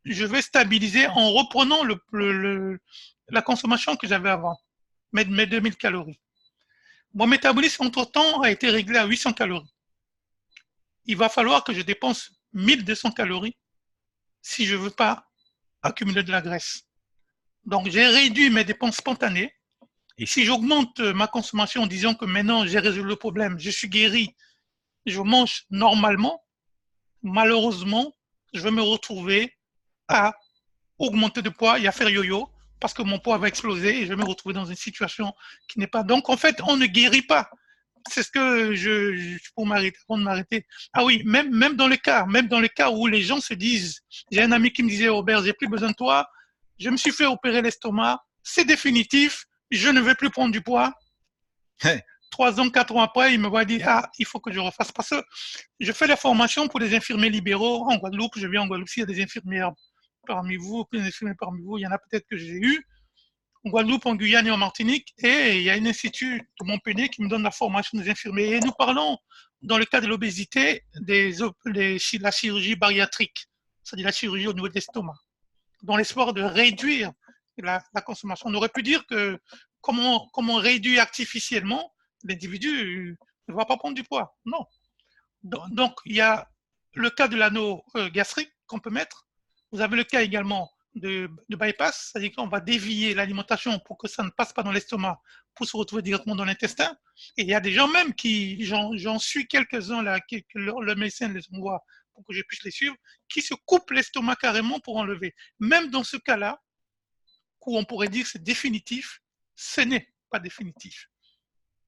je vais stabiliser en reprenant la consommation que j'avais avant, mes 2000 calories. Mon métabolisme, entre-temps, a été réglé à 800 calories. Il va falloir que je dépense 1200 calories si je ne veux pas accumuler de la graisse. Donc, j'ai réduit mes dépenses spontanées. Et si j'augmente ma consommation en disant que maintenant j'ai résolu le problème, je suis guéri, je mange normalement, malheureusement, je vais me retrouver à augmenter de poids et à faire yo-yo parce que mon poids va exploser et je vais me retrouver dans une situation qui n'est pas. Donc, en fait, on ne guérit pas. C'est ce que pour m'arrêter, avant de m'arrêter. Ah oui, même dans le cas où les gens se disent, j'ai un ami qui me disait, Robert, j'ai plus besoin de toi, je me suis fait opérer l'estomac, c'est définitif, je ne vais plus prendre du poids. 3 ans, 4 ans après, il me va dire, ah, il faut que je refasse. Parce que je fais la formation pour les infirmiers libéraux en Guadeloupe. Je viens en Guadeloupe, il y a des infirmières parmi vous, des infirmiers parmi vous, il y en a peut-être que j'ai eu. En Guadeloupe, en Guyane et en Martinique. Et il y a un institut de Montpellier qui me donne la formation des infirmiers. Et nous parlons, dans le cas de l'obésité, de la chirurgie bariatrique, c'est-à-dire la chirurgie au niveau de l'estomac, dans l'espoir de réduire la consommation. On aurait pu dire que comme on réduit artificiellement, l'individu ne va pas prendre du poids. Non. Donc, il y a le cas de l'anneau gastrique qu'on peut mettre. Vous avez le cas également de bypass, c'est-à-dire qu'on va dévier l'alimentation pour que ça ne passe pas dans l'estomac pour se retrouver directement dans l'intestin. Et il y a des gens même qui, j'en suis quelques-uns là, que le médecin les envoie pour que je puisse les suivre, qui se coupent l'estomac carrément pour enlever. Même dans ce cas-là, où on pourrait dire que c'est définitif, ce n'est pas définitif.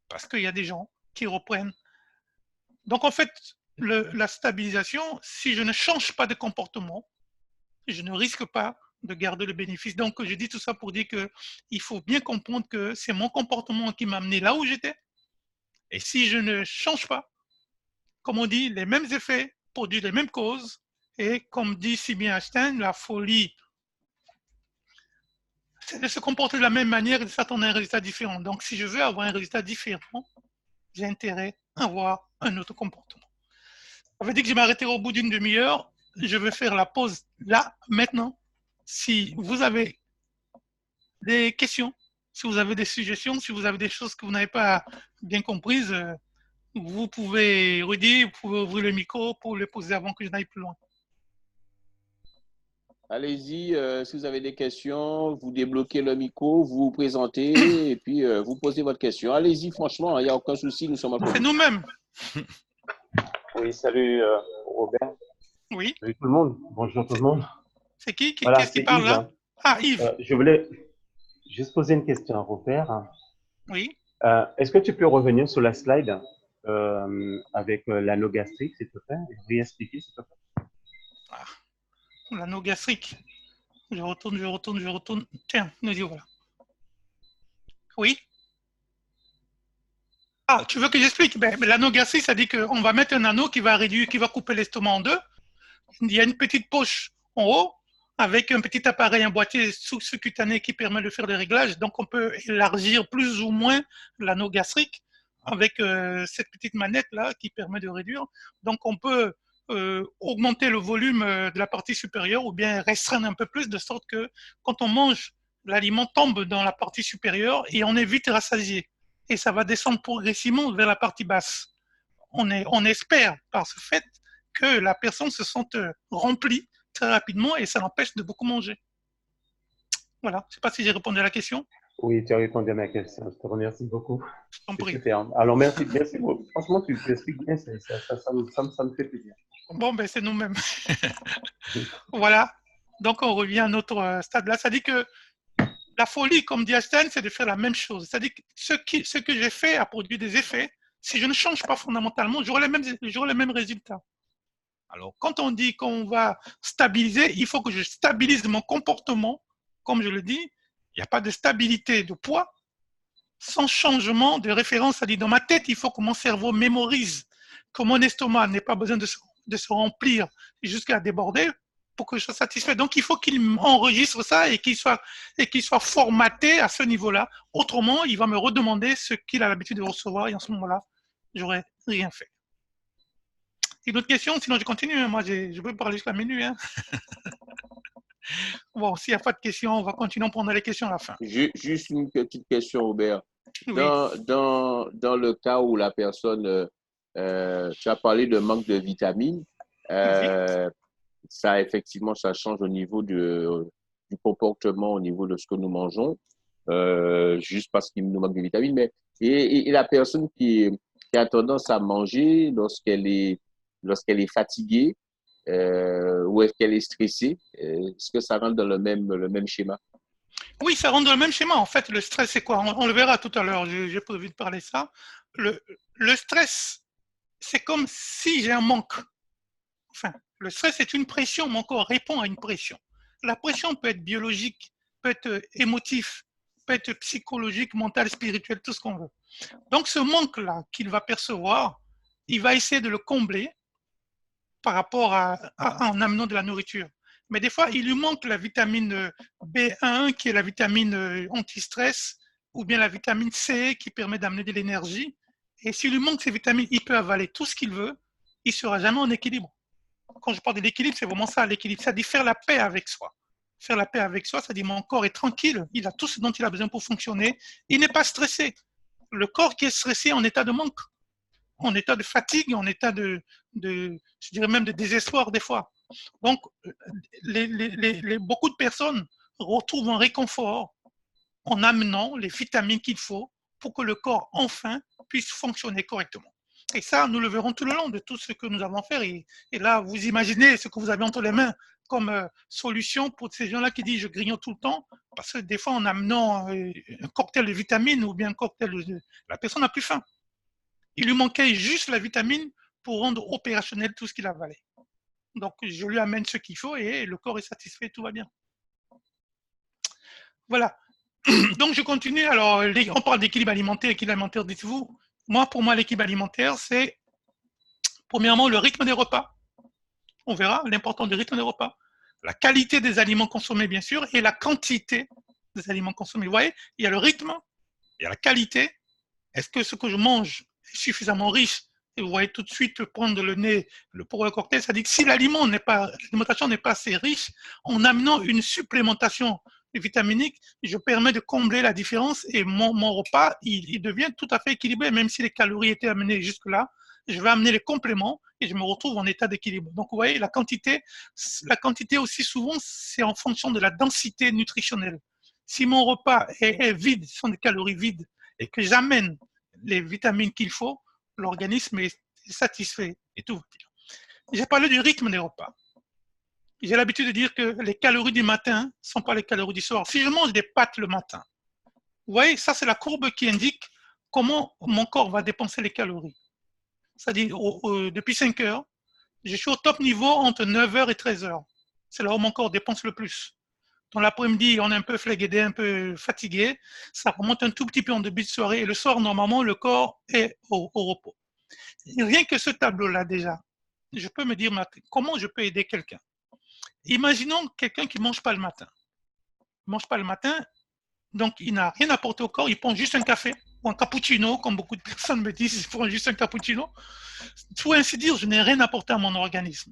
Parce qu'il y a des gens qui reprennent. Donc en fait, la stabilisation, si je ne change pas de comportement, je ne risque pas de garder le bénéfice. Donc je dis tout ça pour dire qu'il faut bien comprendre que c'est mon comportement qui m'a amené là où j'étais. Et si je ne change pas, comme on dit, les mêmes effets produisent les mêmes causes. Et comme dit si bien Einstein, la folie, c'est de se comporter de la même manière et de s'attendre à un résultat différent. Donc, si je veux avoir un résultat différent, j'ai intérêt à avoir un autre comportement. Ça veut dire que je vais m'arrêter au bout d'une demi-heure. Je vais faire la pause là, maintenant. Si vous avez des questions, si vous avez des suggestions, si vous avez des choses que vous n'avez pas bien comprises, vous pouvez redire, vous pouvez ouvrir le micro pour les poser avant que je n'aille plus loin. Allez-y, si vous avez des questions, vous débloquez le micro, vous vous présentez et puis vous posez votre question. Allez-y, franchement, il n'y a aucun souci, nous sommes à C'est nous-mêmes. Oui, salut Robert. Oui. Salut tout le monde. Bonjour tout le monde. C'est qui Voilà, Qu'est-ce qui parle Yves, là? hein. Ah, Yves. Je voulais juste poser une question à Robert. Oui. Est-ce que tu peux revenir sur la slide avec l'anneau gastrique, s'il te plaît, et réexpliquer, s'il te plaît? Ah, l'anneau gastrique. Je retourne. Tiens, nous y voilà. Oui. Ah, tu veux que j'explique? Ben, l'anneau gastrique, ça dit qu'on va mettre un anneau qui va réduire, qui va couper l'estomac en deux. Il y a une petite poche en haut avec un petit appareil, un boîtier sous-cutané qui permet de faire des réglages. Donc, on peut élargir plus ou moins l'anneau gastrique avec cette petite manette-là qui permet de réduire. Donc, on peut augmenter le volume de la partie supérieure ou bien restreindre un peu plus de sorte que quand on mange, l'aliment tombe dans la partie supérieure et on est vite rassasié. Et ça va descendre progressivement vers la partie basse. On espère par ce fait que la personne se sente remplie très rapidement et ça l'empêche de beaucoup manger. Voilà, je ne sais pas si j'ai répondu à la question. Oui, tu as répondu à ma question. Je te remercie beaucoup. Je t'en prie. Super. Alors, merci beaucoup. Franchement, tu expliques bien, ça me fait plaisir. Bon, ben c'est nous-mêmes. Voilà. Donc, on revient à notre stade là. Ça dit que la folie, comme dit Einstein, c'est de faire la même chose. C'est-à-dire que ce que j'ai fait a produit des effets. Si je ne change pas fondamentalement, j'aurai les mêmes résultats. Alors, quand on dit qu'on va stabiliser, il faut que je stabilise mon comportement. Comme je le dis, il n'y a pas de stabilité de poids sans changement de référence. C'est-à-dire, dans ma tête, il faut que mon cerveau mémorise que mon estomac n'ait pas besoin de se remplir jusqu'à déborder. pour que je sois satisfait. Donc, il faut qu'il enregistre ça et qu'il soit formaté à ce niveau-là. Autrement, il va me redemander ce qu'il a l'habitude de recevoir et en ce moment-là, j'aurais rien fait. Une autre question, sinon je continue. Hein. Moi, je peux parler jusqu'à minuit. Hein. Bon, s'il n'y a pas de questions, on va continuer à prendre les questions à la fin. Juste une petite question, Robert. Oui. Dans le cas où la personne, tu as parlé de manque de vitamines, ça, effectivement, ça change au niveau du comportement, au niveau de ce que nous mangeons, juste parce qu'il nous manque de vitamines. Mais, et la personne qui a tendance à manger lorsqu'elle est fatiguée ou est-ce qu'elle est stressée, est-ce que ça rentre dans le même schéma? Oui, ça rentre dans le même schéma. En fait, le stress, c'est quoi? On le verra tout à l'heure. J'ai prévu de parler de ça. Le stress, c'est comme si j'ai un manque. Enfin, le stress est une pression. Mon corps répond à une pression. La pression peut être biologique, peut être émotif, peut être psychologique, mentale, spirituelle, tout ce qu'on veut. Donc, ce manque-là qu'il va percevoir, il va essayer de le combler par rapport en amenant de la nourriture. Mais des fois, il lui manque la vitamine B1, qui est la vitamine anti-stress, ou bien la vitamine C, qui permet d'amener de l'énergie. Et s'il lui manque ces vitamines, il peut avaler tout ce qu'il veut, il ne sera jamais en équilibre. Quand je parle de l'équilibre, c'est vraiment ça, l'équilibre. C'est-à-dire faire la paix avec soi. Faire la paix avec soi, c'est-à-dire mon corps est tranquille, il a tout ce dont il a besoin pour fonctionner, il n'est pas stressé. Le corps qui est stressé en état de manque, en état de fatigue, en état je dirais même de désespoir des fois. Donc, beaucoup de personnes retrouvent un réconfort en amenant les vitamines qu'il faut pour que le corps, enfin, puisse fonctionner correctement. Et ça, nous le verrons tout le long de tout ce que nous avons à faire. Et là, vous imaginez ce que vous avez entre les mains comme solution pour ces gens-là qui disent « je grignote tout le temps », parce que des fois, en amenant un cocktail de vitamines ou bien un cocktail la personne n'a plus faim. Il lui manquait juste la vitamine pour rendre opérationnel tout ce qu'il avalait. Donc, je lui amène ce qu'il faut et le corps est satisfait, tout va bien. Voilà. Donc, je continue. Alors, on parle d'équilibre alimentaire. Équilibre alimentaire, dites-vous. Pour moi, l'équilibre alimentaire, c'est premièrement le rythme des repas. On verra l'importance du rythme des repas. La qualité des aliments consommés, bien sûr, et la quantité des aliments consommés. Vous voyez, il y a le rythme, il y a la qualité. Est-ce que ce que je mange est suffisamment riche? Et vous voyez tout de suite prendre le nez pour le cocktail, c'est-à-dire que si l'alimentation n'est pas assez riche, en amenant une supplémentation vitaminique, je permets de combler la différence et mon repas, il devient tout à fait équilibré, même si les calories étaient amenées jusque-là, je vais amener les compléments et je me retrouve en état d'équilibre. Donc, vous voyez, la quantité aussi souvent, c'est en fonction de la densité nutritionnelle. Si mon repas est vide, ce sont des calories vides, et que j'amène les vitamines qu'il faut, l'organisme est satisfait et tout va bien. J'ai parlé du rythme des repas. J'ai l'habitude de dire que les calories du matin ne sont pas les calories du soir. Si je mange des pâtes le matin, vous voyez, ça c'est la courbe qui indique comment mon corps va dépenser les calories. C'est-à-dire, depuis 5 heures, je suis au top niveau entre 9 heures et 13 heures. C'est là où mon corps dépense le plus. Dans l'après-midi, on est un peu fléguédé, un peu fatigué. Ça remonte un tout petit peu en début de soirée. Et le soir, normalement, le corps est au repos. Et rien que ce tableau-là, déjà, je peux me dire comment je peux aider quelqu'un. Imaginons quelqu'un qui ne mange pas le matin. Il ne mange pas le matin, donc il n'a rien apporté au corps. Il prend juste un café ou un cappuccino, comme beaucoup de personnes me disent, il prend juste un cappuccino. Pour ainsi dire, je n'ai rien apporté à mon organisme.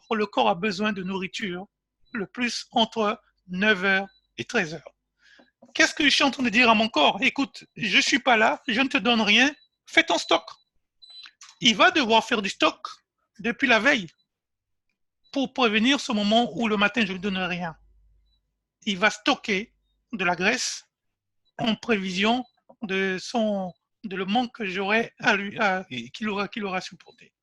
Le corps a besoin de nourriture le plus entre 9h et 13h. Qu'est-ce que je suis en train de dire à mon corps? Écoute, je ne suis pas là, je ne te donne rien, fais ton stock. Il va devoir faire du stock depuis la veille pour prévenir ce moment où le matin je ne lui donne rien. Il va stocker de la graisse en prévision de le manque que j'aurai qu'il aura supporté.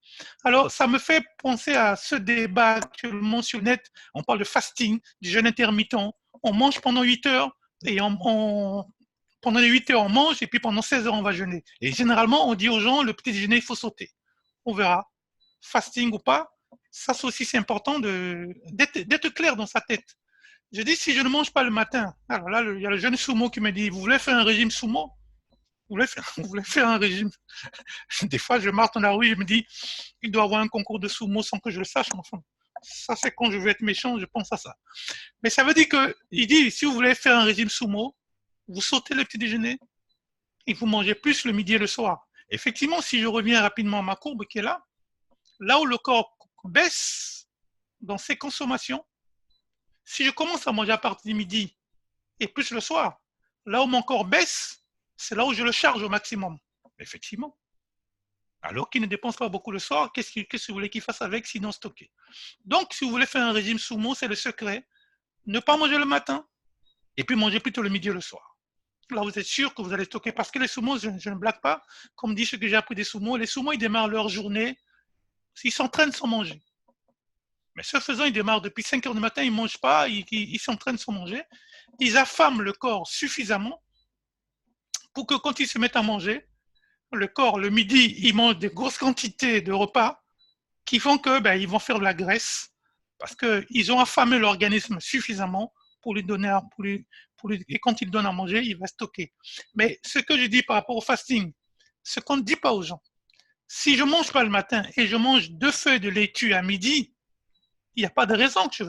Alors, ça me fait penser à ce débat actuellement sur le net. On parle de fasting, du jeûne intermittent. On mange pendant 8 heures et pendant les 8 heures, on mange et puis pendant 16 heures, on va jeûner. Et généralement, on dit aux gens, le petit déjeuner, il faut sauter. On verra. Fasting ou pas, ça aussi, c'est important d'être clair dans sa tête. Je dis, si je ne mange pas le matin, alors là, il y a le jeune sumo qui me dit, vous voulez faire un régime sumo? Vous voulez faire un régime? Des fois, je marche dans la rue, je me dis, il doit y avoir un concours de sumo sans que je le sache. Enfin, Ça, c'est quand je veux être méchant, je pense à ça. Mais ça veut dire que, il dit, si vous voulez faire un régime sumo, vous sautez le petit déjeuner et vous mangez plus le midi et le soir. Effectivement, si je reviens rapidement à ma courbe qui est là où le corps baisse dans ses consommations, si je commence à manger à partir du midi et plus le soir, là où mon corps baisse, c'est là où je le charge au maximum. Effectivement. Alors qu'il ne dépense pas beaucoup le soir, qu'est-ce que vous voulez qu'il fasse avec sinon stocker? Donc, si vous voulez faire un régime sumo, c'est le secret. Ne pas manger le matin et puis manger plutôt le midi et le soir. Là, vous êtes sûr que vous allez stocker. Parce que les sumos, je ne blague pas, comme dit ce que j'ai appris des sumos, les sumos, ils démarrent leur journée, ils s'entraînent sans manger. Mais ce faisant, ils démarrent depuis 5 heures du matin, ils ne mangent pas, ils s'entraînent sans manger. Ils affament le corps suffisamment pour que quand ils se mettent à manger, le corps, le midi, il mange des grosses quantités de repas qui font que ils vont faire de la graisse parce qu'ils ont affamé l'organisme suffisamment pour lui donner, et quand il donne à manger, il va stocker. Mais ce que je dis par rapport au fasting, ce qu'on ne dit pas aux gens, si je ne mange pas le matin et je mange 2 feuilles de laitue à midi, il n'y a pas de raison que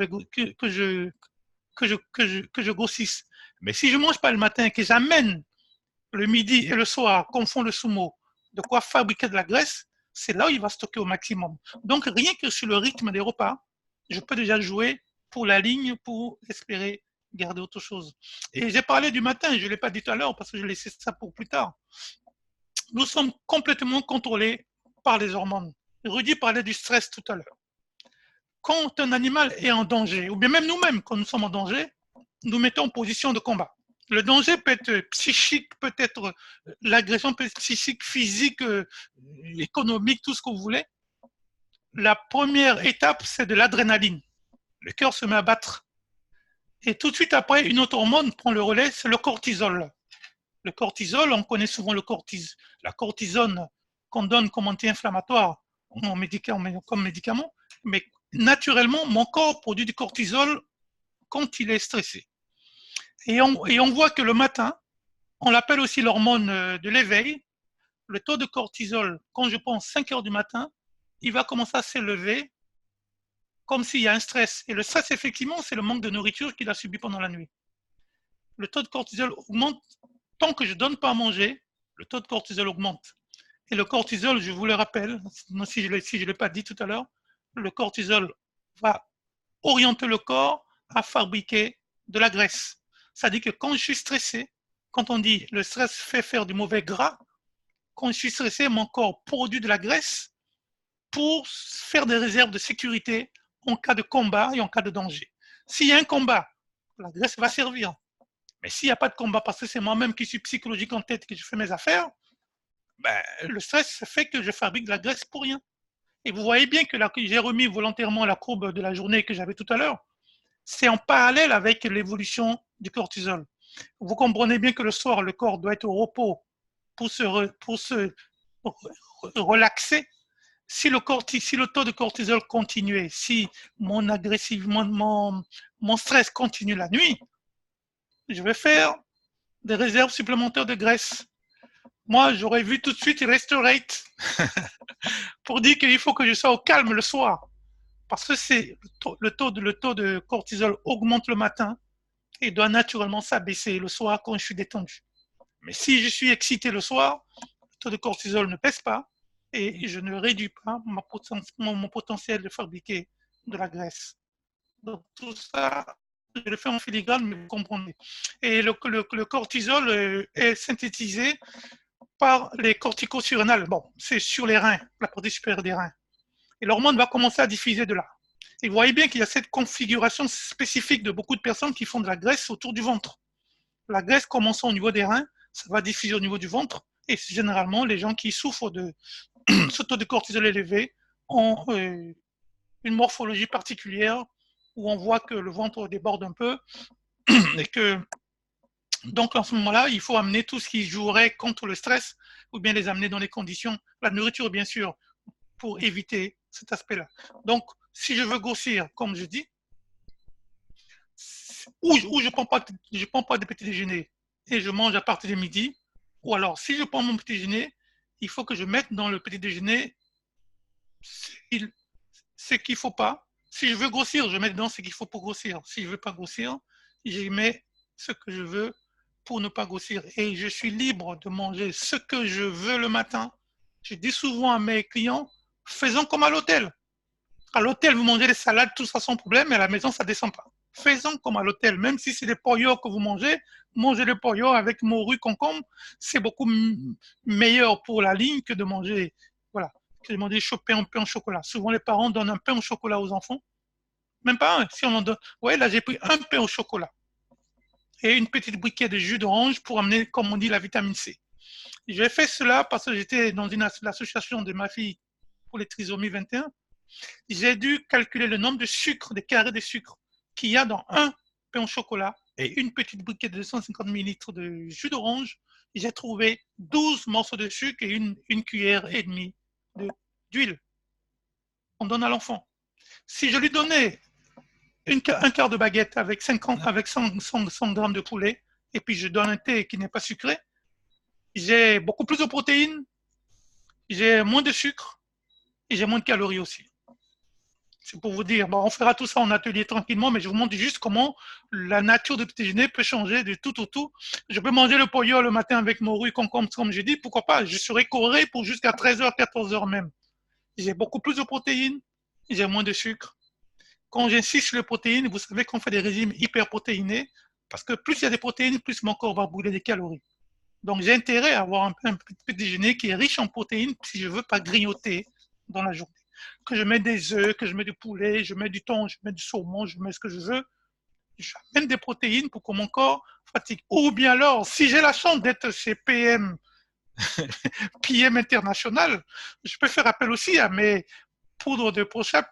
je grossisse. Mais si je ne mange pas le matin et que j'amène le midi et le soir, comme font le sumo, de quoi fabriquer de la graisse, c'est là où il va stocker au maximum. Donc, rien que sur le rythme des repas, je peux déjà jouer pour la ligne pour espérer garder autre chose. Et j'ai parlé du matin, je ne l'ai pas dit tout à l'heure parce que je laissais ça pour plus tard. Nous sommes complètement contrôlés par les hormones. Rudy parlait du stress tout à l'heure. Quand un animal est en danger, ou bien même nous-mêmes, quand nous sommes en danger, nous mettons en position de combat. Le danger peut être psychique, peut être l'agression peut être psychique, physique, économique, tout ce que vous voulez. La première étape, c'est de l'adrénaline. Le cœur se met à battre. Et tout de suite après, une autre hormone prend le relais, c'est le cortisol. Le cortisol, on connaît souvent la cortisone qu'on donne comme anti-inflammatoire comme médicament, mais naturellement, mon corps produit du cortisol quand il est stressé. Et on voit que le matin, on l'appelle aussi l'hormone de l'éveil, le taux de cortisol, quand je pense 5 heures du matin, il va commencer à s'élever comme s'il y a un stress. Et le stress, effectivement, c'est le manque de nourriture qu'il a subi pendant la nuit. Le taux de cortisol augmente. Tant que je ne donne pas à manger, le taux de cortisol augmente. Et le cortisol, je vous le rappelle, si je ne l'ai pas dit tout à l'heure, le cortisol va orienter le corps à fabriquer de la graisse. C'est-à-dire que quand je suis stressé, quand on dit le stress fait faire du mauvais gras, quand je suis stressé, mon corps produit de la graisse pour faire des réserves de sécurité en cas de combat et en cas de danger. S'il y a un combat, la graisse va servir. Mais s'il n'y a pas de combat, parce que c'est moi-même qui suis psychologique en tête, que je fais mes affaires, le stress fait que je fabrique de la graisse pour rien. Et vous voyez bien que j'ai remis volontairement la courbe de la journée que j'avais tout à l'heure. C'est en parallèle avec l'évolution du cortisol. Vous comprenez bien que le soir, le corps doit être au repos pour se relaxer. Si le taux de cortisol continuait, si mon stress continue la nuit, je vais faire des réserves supplémentaires de graisse. Moi, j'aurais vu tout de suite Restorate pour dire qu'il faut que je sois au calme le soir. Parce que le taux de cortisol augmente le matin et doit naturellement s'abaisser le soir quand je suis détendu. Mais si je suis excité le soir, le taux de cortisol ne baisse pas et je ne réduis pas mon potentiel de fabriquer de la graisse. Donc tout ça, je le fais en filigrane, mais vous comprenez. Et le cortisol est synthétisé par les corticosurrénales. Bon, c'est sur les reins, la partie supérieure des reins. Et l'hormone va commencer à diffuser de là. Et vous voyez bien qu'il y a cette configuration spécifique de beaucoup de personnes qui font de la graisse autour du ventre. La graisse commençant au niveau des reins, ça va diffuser au niveau du ventre. Et généralement, les gens qui souffrent de ce taux de cortisol élevé ont une morphologie particulière où on voit que le ventre déborde un peu et que donc en ce moment-là, il faut amener tout ce qui jouerait contre le stress ou bien les amener dans les conditions, la nourriture bien sûr, pour éviter cet aspect-là. Donc, si je veux grossir, comme je dis, ou je ne prends pas de petit déjeuner et je mange à partir de midi, ou alors si je prends mon petit déjeuner, il faut que je mette dans le petit déjeuner ce qu'il ne faut pas, Si je veux grossir, je mets dedans ce qu'il faut pour grossir. Si je ne veux pas grossir, j'y mets ce que je veux pour ne pas grossir. Et je suis libre de manger ce que je veux le matin. Je dis souvent à mes clients, faisons comme à l'hôtel. À l'hôtel, vous mangez des salades, tout ça sans problème, mais à la maison, ça ne descend pas. Faisons comme à l'hôtel. Même si c'est des poignards que vous mangez le poignard avec morue, concombre, c'est beaucoup meilleur pour la ligne que de manger, voilà, que de manger un pain au chocolat. Souvent, les parents donnent un pain au chocolat aux enfants. Même pas un. Si on en donne, ouais, là, j'ai pris un pain au chocolat et une petite briquette de jus d'orange pour amener, comme on dit, la vitamine C. J'ai fait cela parce que j'étais dans l'association de ma fille pour les trisomies 21. J'ai dû calculer le nombre de sucre, des carrés de sucre qu'il y a dans un pain au chocolat et une petite briquette de 250 ml de jus d'orange. J'ai trouvé 12 morceaux de sucre et une cuillère et demie d'huile. On donne à l'enfant. Si je lui donnais un quart de baguette avec 100 grammes de poulet et puis je donne un thé qui n'est pas sucré, j'ai beaucoup plus de protéines, j'ai moins de sucre et j'ai moins de calories aussi. C'est pour vous dire, bon, on fera tout ça en atelier tranquillement, mais je vous montre juste comment la nature du petit déjeuner peut changer du tout au tout. Je peux manger le poyo le matin avec morue, concombre, comme j'ai dit, pourquoi pas, je serai coré pour jusqu'à 13h, 14h même. J'ai beaucoup plus de protéines, j'ai moins de sucre. Quand j'insiste sur les protéines, vous savez qu'on fait des régimes hyperprotéinés, parce que plus il y a des protéines, plus mon corps va brûler des calories. Donc j'ai intérêt à avoir un petit déjeuner qui est riche en protéines si je ne veux pas grignoter dans la journée. Que je mets des œufs, que je mets du poulet, je mets du thon, je mets du saumon, je mets ce que je veux. J'amène des protéines pour que mon corps fatigue. Ou bien alors, si j'ai la chance d'être chez PM, PM International, je peux faire appel aussi à mes poudres de ProChap.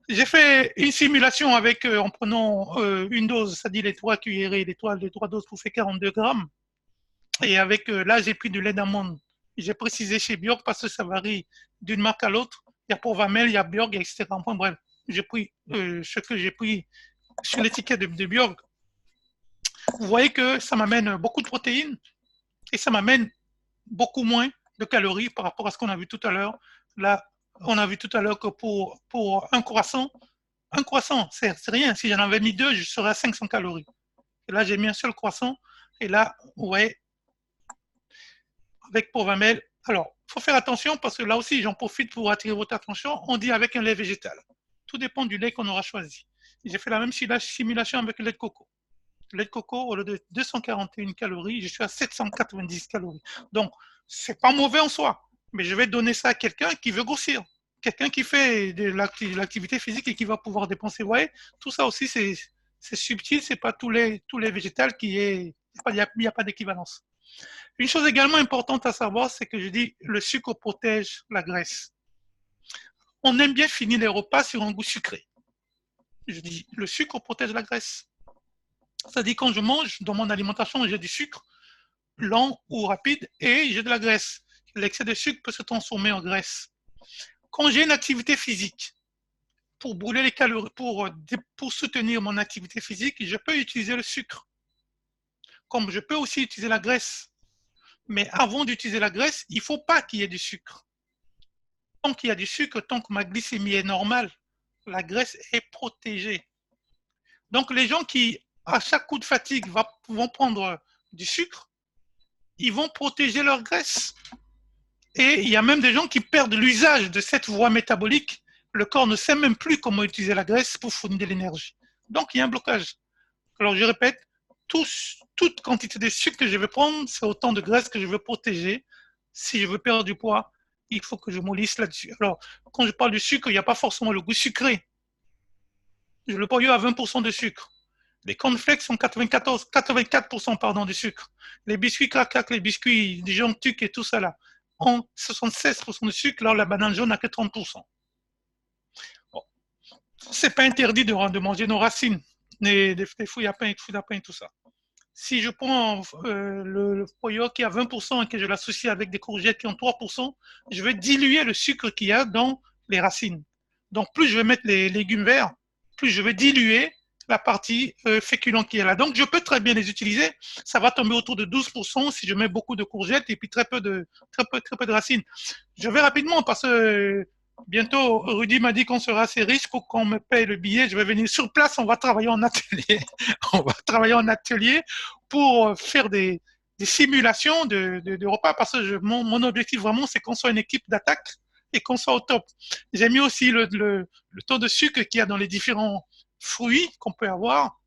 J'ai fait une simulation avec, en prenant une dose, c'est-à-dire les 3 cuillerées, les 3 doses pour faire 42 grammes. Et avec, là, j'ai pris du lait d'amande. J'ai précisé chez Björk parce que ça varie d'une marque à l'autre. Il y a Provamel, il y a Björk, etc. Enfin, bref, j'ai pris ce que j'ai pris sur l'étiquette de Björk. Vous voyez que ça m'amène beaucoup de protéines et ça m'amène beaucoup moins de calories par rapport à ce qu'on a vu tout à l'heure. Là, on a vu tout à l'heure que pour un croissant, c'est rien. Si j'en avais mis 2, je serais à 500 calories. Et là, j'ai mis un seul croissant. Et là, ouais, avec Provamel. Alors, il faut faire attention parce que là aussi, j'en profite pour attirer votre attention. On dit avec un lait végétal. Tout dépend du lait qu'on aura choisi. J'ai fait la même simulation avec le lait de coco. Le lait de coco, au lieu de 241 calories, je suis à 790 calories. Donc, c'est pas mauvais en soi, mais je vais donner ça à quelqu'un qui veut grossir, quelqu'un qui fait de l'activité physique et qui va pouvoir dépenser. Vous voyez, tout ça aussi, c'est subtil, c'est pas tous les végétales qui est, il n'y a pas d'équivalence. Une chose également importante à savoir, c'est que je dis le sucre protège la graisse. On aime bien finir les repas sur un goût sucré. Je dis le sucre protège la graisse. C'est-à-dire quand je mange, dans mon alimentation, j'ai du sucre lent ou rapide et j'ai de la graisse. L'excès de sucre peut se transformer en graisse. Quand j'ai une activité physique, pour brûler les calories, pour soutenir mon activité physique, je peux utiliser le sucre. Comme je peux aussi utiliser la graisse. Mais avant d'utiliser la graisse, il ne faut pas qu'il y ait du sucre. Tant qu'il y a du sucre, tant que ma glycémie est normale, la graisse est protégée. Donc les gens qui, à chaque coup de fatigue, vont prendre du sucre, ils vont protéger leur graisse. Et il y a même des gens qui perdent l'usage de cette voie métabolique. Le corps ne sait même plus comment utiliser la graisse pour fournir de l'énergie. Donc il y a un blocage. Alors je répète, toute quantité de sucre que je vais prendre, c'est autant de graisse que je veux protéger. Si je veux perdre du poids, il faut que je mollisse là-dessus. Alors, quand je parle de sucre, il n'y a pas forcément le goût sucré. Le poyo a 20% de sucre. Les cornflakes sont 84% de sucre. Les biscuits crac-crac, les biscuits disjonctuques et tout ça là, ont 76% de sucre, alors la banane jaune n'a que 30%. Bon. C'est pas interdit de manger nos racines, des fouilles à pain et tout ça. Si je prends le poyo qui a 20% et que je l'associe avec des courgettes qui ont 3%, je vais diluer le sucre qu'il y a dans les racines. Donc plus je vais mettre les légumes verts, plus je vais diluer la partie féculente qui est là. Donc je peux très bien les utiliser. Ça va tomber autour de 12% si je mets beaucoup de courgettes et puis très peu de racines. Je vais rapidement parce que Bientôt, Rudy m'a dit qu'on sera assez riche pour qu'on me paye le billet. Je vais venir sur place, on va travailler en atelier. On va travailler en atelier pour faire des simulations de repas parce que mon objectif vraiment, c'est qu'on soit une équipe d'attaque et qu'on soit au top. J'ai mis aussi le taux de sucre qu'il y a dans les différents fruits qu'on peut avoir.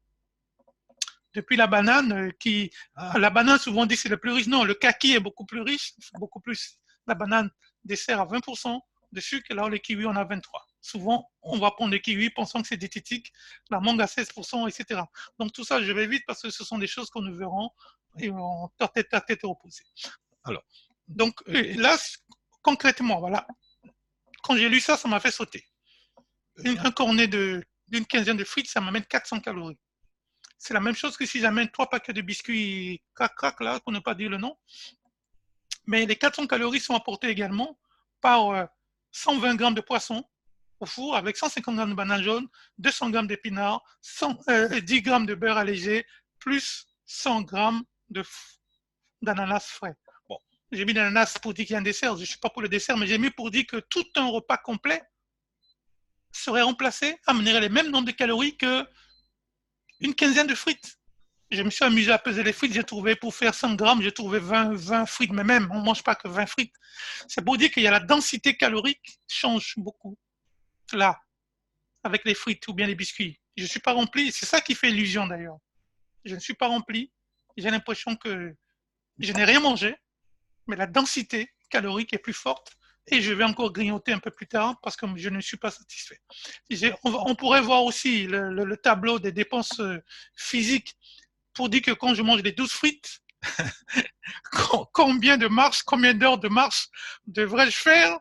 Depuis la banane, la banane souvent dit c'est le plus riche. Non, le kaki est beaucoup plus riche, beaucoup plus. La banane dessert à 20% de sucre, alors les kiwis on a 23%. Souvent, on va prendre les kiwis pensant que c'est diététique, la mangue à 16%, etc. Donc tout ça, je vais vite parce que ce sont des choses qu'on nous verrons et on tête à tête opposée. Alors, donc là, concrètement, voilà, quand j'ai lu ça, ça m'a fait sauter. Un cornet d'une quinzaine de frites, ça m'amène 400 calories. C'est la même chose que si j'amène 3 paquets de biscuits crac-crac, là, pour ne pas dire le nom. Mais les 400 calories sont apportées également par 120 grammes de poisson au four avec 150 grammes de banane jaune, 200 grammes d'épinards, 10 grammes de beurre allégé, plus 100 grammes d'ananas frais. Bon, j'ai mis l'ananas pour dire qu'il y a un dessert. Je ne suis pas pour le dessert, mais j'ai mis pour dire que tout un repas complet serait remplacé, amènerait les mêmes nombres de calories qu'une quinzaine de frites. Je me suis amusé à peser les frites, j'ai trouvé pour faire 100 grammes, j'ai trouvé 20 frites, mais même, on ne mange pas que 20 frites. C'est pour dire qu'il y a la densité calorique change beaucoup, là, avec les frites ou bien les biscuits. Je ne suis pas rempli, c'est ça qui fait illusion d'ailleurs. Je ne suis pas rempli, j'ai l'impression que je n'ai rien mangé, mais la densité calorique est plus forte et je vais encore grignoter un peu plus tard parce que je ne suis pas satisfait. On pourrait voir aussi le tableau des dépenses physiques pour dire que quand je mange les 12 frites, combien d'heures de marche devrais-je faire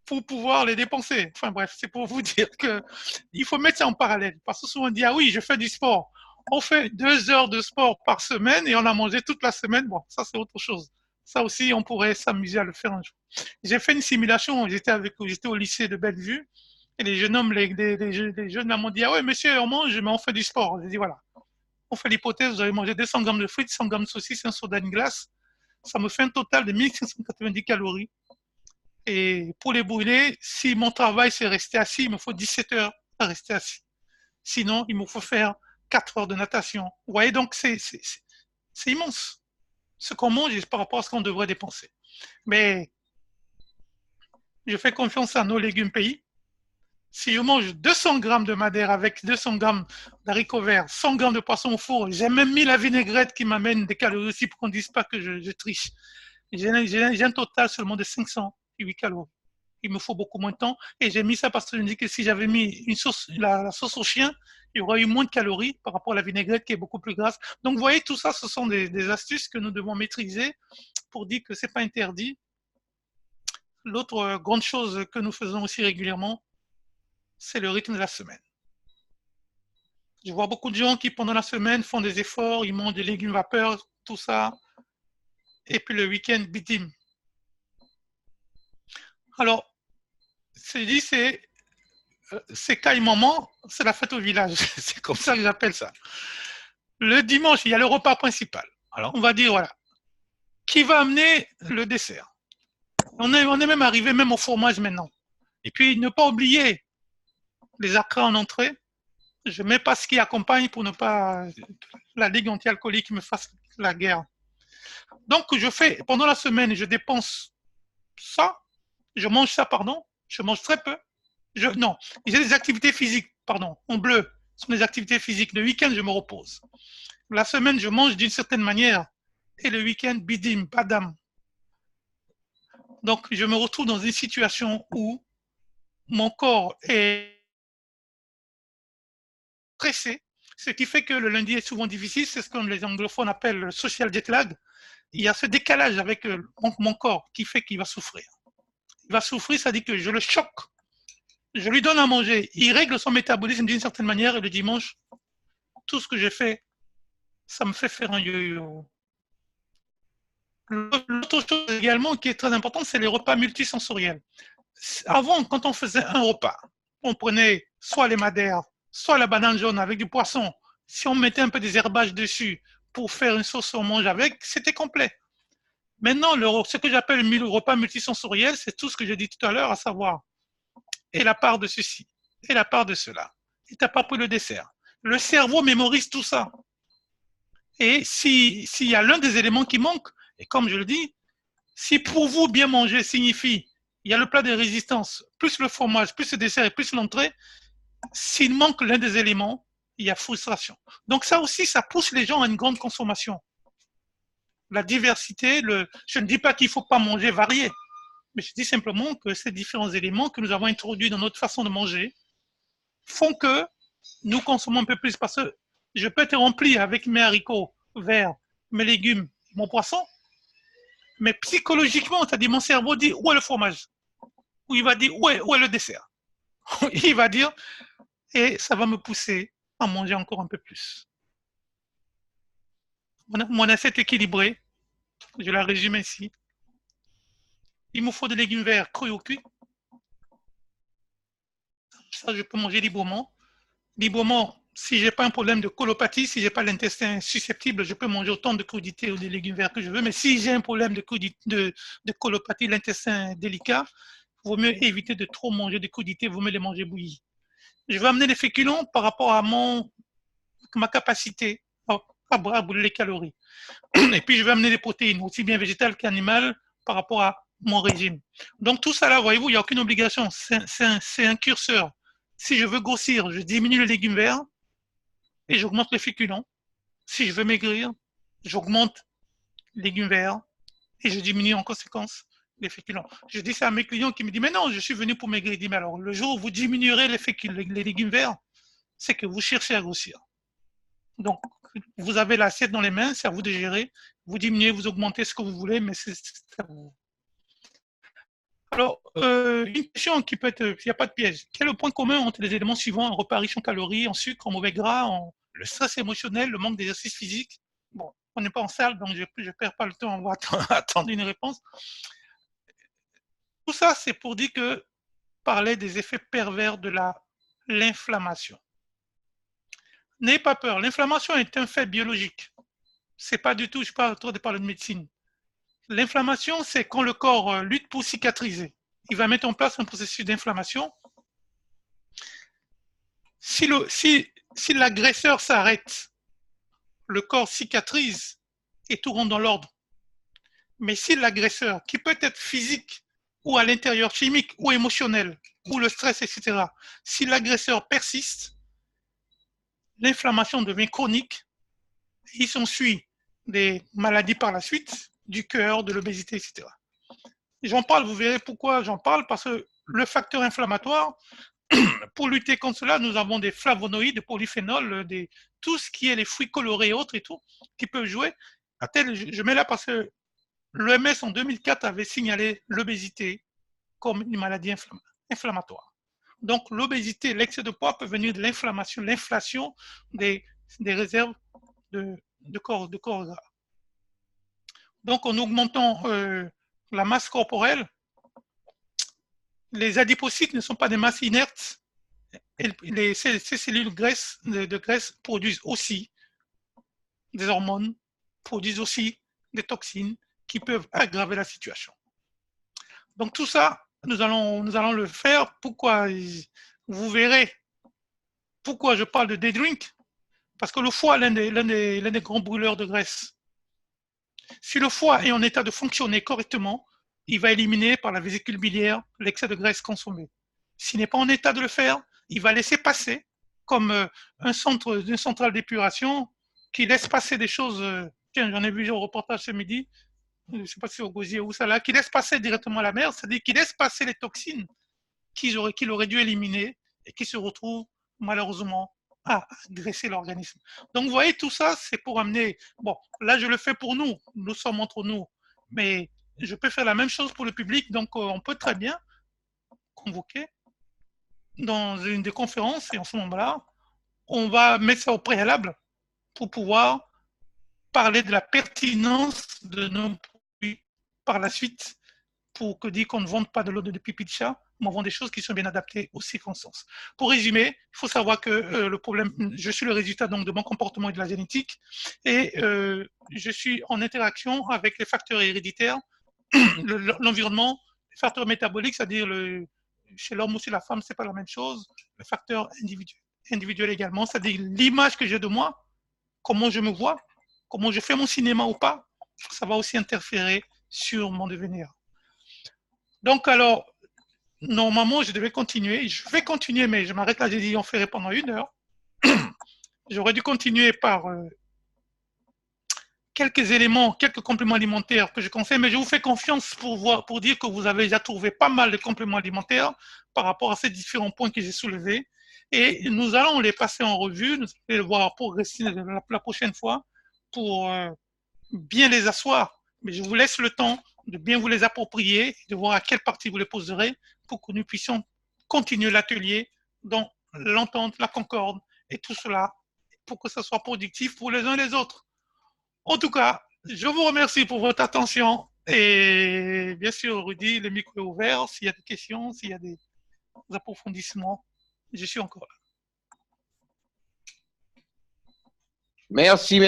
pour pouvoir les dépenser? Enfin bref, c'est pour vous dire qu'il faut mettre ça en parallèle. Parce que souvent on dit, ah oui, je fais du sport. On fait 2 heures de sport par semaine et on a mangé toute la semaine. Bon, ça c'est autre chose. Ça aussi, on pourrait s'amuser à le faire un jour. J'ai fait une simulation, j'étais au lycée de Bellevue et les jeunes hommes, les jeunes m'ont dit, ah ouais, monsieur, on mange, mais on fait du sport. J'ai dit, voilà. On fait l'hypothèse, vous avez mangé 200 grammes de frites, 100 grammes de saucisses, un soda, une glace. Ça me fait un total de 1590 calories. Et pour les brûler, si mon travail c'est rester assis, il me faut 17 heures à rester assis. Sinon, il me faut faire 4 heures de natation. Vous voyez, donc c'est immense. Ce qu'on mange par rapport à ce qu'on devrait dépenser. Mais je fais confiance à nos légumes pays. Si je mange 200 grammes de madère avec 200 grammes d'haricots verts, 100 grammes de poisson au four, j'ai même mis la vinaigrette qui m'amène des calories aussi pour qu'on ne dise pas que je triche. J'ai un total seulement de 508 calories. Il me faut beaucoup moins de temps et j'ai mis ça parce que je me dis que si j'avais mis la sauce au chien, il y aurait eu moins de calories par rapport à la vinaigrette qui est beaucoup plus grasse. Donc vous voyez, tout ça, ce sont des astuces que nous devons maîtriser pour dire que ce n'est pas interdit. L'autre grande chose que nous faisons aussi régulièrement, c'est le rythme de la semaine. Je vois beaucoup de gens qui, pendant la semaine, font des efforts, ils mangent des légumes vapeur, tout ça, et puis le week-end, bidim. Alors, c'est Kai Maman, c'est la fête au village. C'est comme ça que j'appelle ça. Le dimanche, il y a le repas principal. Alors, on va dire, voilà, qui va amener le dessert? On est même arrivé même au fromage maintenant. Et puis, ne pas oublier les acras en entrée. Je ne mets pas ce qui accompagne pour ne pas la ligue anti-alcoolique me fasse la guerre. Donc, je fais, pendant la semaine, je dépense ça, je mange ça, pardon, je mange très peu. Non, j'ai des activités physiques, pardon, en bleu, ce sont des activités physiques. Le week-end, je me repose. La semaine, je mange d'une certaine manière. Et le week-end, bidim, badam. Donc, je me retrouve dans une situation où mon corps est stressé, ce qui fait que le lundi est souvent difficile. C'est ce que les anglophones appellent le social jet lag. Il y a ce décalage avec mon corps qui fait qu'il va souffrir. Il va souffrir, ça dit que je le choque. Je lui donne à manger. Il règle son métabolisme d'une certaine manière et le dimanche, tout ce que j'ai fait, ça me fait faire un yo-yo. L'autre chose également qui est très importante, c'est les repas multisensoriels. Avant, quand on faisait un repas, on prenait soit les madères, soit la banane jaune avec du poisson. Si on mettait un peu des herbages dessus pour faire une sauce on mange avec, c'était complet. Maintenant, ce que j'appelle le repas multisensoriel, c'est tout ce que j'ai dit tout à l'heure, à savoir et la part de ceci, et la part de cela. Et tu n'as pas pris le dessert. Le cerveau mémorise tout ça. Et s'il y a l'un des éléments qui manque, et comme je le dis, si pour vous bien manger signifie il y a le plat de résistance, plus le fromage, plus le dessert et plus l'entrée, s'il manque l'un des éléments, il y a frustration. Donc ça aussi, ça pousse les gens à une grande consommation. La diversité, je ne dis pas qu'il ne faut pas manger varié, mais je dis simplement que ces différents éléments que nous avons introduits dans notre façon de manger font que nous consommons un peu plus, parce que je peux être rempli avec mes haricots verts, mes légumes, mon poisson, mais psychologiquement, c'est-à-dire mon cerveau dit où est le fromage, ou il va dire où est le dessert. Il va dire, et ça va me pousser à manger encore un peu plus. Mon assiette équilibrée, je la résume ici. Il me faut des légumes verts crus ou cuits. Ça, je peux manger librement. Librement, si je n'ai pas un problème de colopathie, si je n'ai pas l'intestin susceptible, je peux manger autant de crudités ou des légumes verts que je veux. Mais si j'ai un problème de colopathie, l'intestin délicat, il vaut mieux éviter de trop manger de crudités, il vaut mieux les manger bouillis. Je vais amener les féculents par rapport à ma capacité à brûler les calories. Et puis, je vais amener des protéines, aussi bien végétales qu'animales, par rapport à mon régime. Donc, tout ça là, voyez-vous, il n'y a aucune obligation. C'est un curseur. Si je veux grossir, je diminue les légumes verts et j'augmente les féculents. Si je veux maigrir, j'augmente les légumes verts et je diminue en conséquence les féculents. Je dis ça à mes clients qui me disent, mais non, je suis venu pour maigrir. Je dis, mais alors, le jour où vous diminuerez les légumes verts, c'est que vous cherchez à grossir. Donc, vous avez l'assiette dans les mains, c'est à vous de gérer. Vous diminuez, vous augmentez ce que vous voulez, mais c'est à vous. Alors, une question qui peut être, il n'y a pas de piège. Quel est le point commun entre les éléments suivants, un repas riche en calories, en sucre, en mauvais gras, le stress émotionnel, le manque d'exercice physique? Bon, on n'est pas en salle, donc je ne perds pas le temps, on va attendre une réponse. Tout ça, c'est pour dire que parler des effets pervers de l'inflammation. N'ayez pas peur, l'inflammation est un fait biologique. C'est pas du tout, je ne suis pas en train de parler de médecine. L'inflammation, c'est quand le corps lutte pour cicatriser. Il va mettre en place un processus d'inflammation. Si l'agresseur s'arrête, le corps cicatrise et tout rentre dans l'ordre. Mais si l'agresseur, qui peut être physique ou à l'intérieur chimique ou émotionnel, ou le stress, etc., si l'agresseur persiste, l'inflammation devient chronique, il s'ensuit des maladies par la suite, du cœur, de l'obésité, etc. J'en parle, vous verrez pourquoi j'en parle, parce que le facteur inflammatoire, pour lutter contre cela, nous avons des flavonoïdes, des polyphénols, tout ce qui est les fruits colorés et autres et tout, qui peuvent jouer. Je mets là parce que l'OMS en 2004 avait signalé l'obésité comme une maladie inflammatoire. Donc l'obésité, l'excès de poids peut venir de l'inflammation, l'inflation des réserves de corps gras. Donc en augmentant la masse corporelle, les adipocytes ne sont pas des masses inertes. Et ces cellules de graisse produisent aussi des hormones, produisent aussi des toxines qui peuvent aggraver la situation. Donc tout ça, nous allons le faire. Pourquoi? Vous verrez pourquoi je parle de day drink. Parce que le foie, l'un des grands brûleurs de graisse. Si le foie est en état de fonctionner correctement, il va éliminer par la vésicule biliaire l'excès de graisse consommé. S'il n'est pas en état de le faire, il va laisser passer, comme une centrale d'épuration qui laisse passer des choses. Tiens, j'en ai vu au reportage ce midi, je ne sais pas si au Gosier ou ça là, qui laisse passer directement à la mer, c'est-à-dire qui laisse passer les toxines qu'il aurait dû éliminer et qui se retrouvent malheureusement à agresser l'organisme. Donc, vous voyez, tout ça, c'est pour amener... Bon, là, je le fais pour nous. Nous sommes entre nous. Mais je peux faire la même chose pour le public. Donc, on peut très bien convoquer dans une des conférences. Et en ce moment-là, on va mettre ça au préalable pour pouvoir parler de la pertinence de nos produits par la suite pour que dire qu'on ne vende pas de l'eau de pipi de chat, mais on vend des choses qui sont bien adaptées aux circonstances. Pour résumer, il faut savoir que le problème, je suis le résultat donc de mon comportement et de la génétique, et je suis en interaction avec les facteurs héréditaires, l'environnement, les facteurs métaboliques, c'est-à-dire chez l'homme ou chez la femme, c'est pas la même chose. Le facteur individuel également, c'est-à-dire l'image que j'ai de moi, comment je me vois, comment je fais mon cinéma ou pas, ça va aussi interférer sur mon devenir. Donc alors, normalement, je devais continuer. Je vais continuer, mais je m'arrête là. J'ai dit on ferait pendant 1 heure. J'aurais dû continuer par quelques éléments, quelques compléments alimentaires que je conseille, mais je vous fais confiance pour dire que vous avez déjà trouvé pas mal de compléments alimentaires par rapport à ces différents points que j'ai soulevés. Et nous allons les passer en revue, nous allons les voir progresser la prochaine fois pour bien les asseoir. Mais je vous laisse le temps de bien vous les approprier, de voir à quelle partie vous les poserez pour que nous puissions continuer l'atelier dans l'entente, la concorde et tout cela pour que ce soit productif pour les uns et les autres. En tout cas, je vous remercie pour votre attention et bien sûr, Rudy, le micro est ouvert. S'il y a des questions, s'il y a des approfondissements, je suis encore là. Merci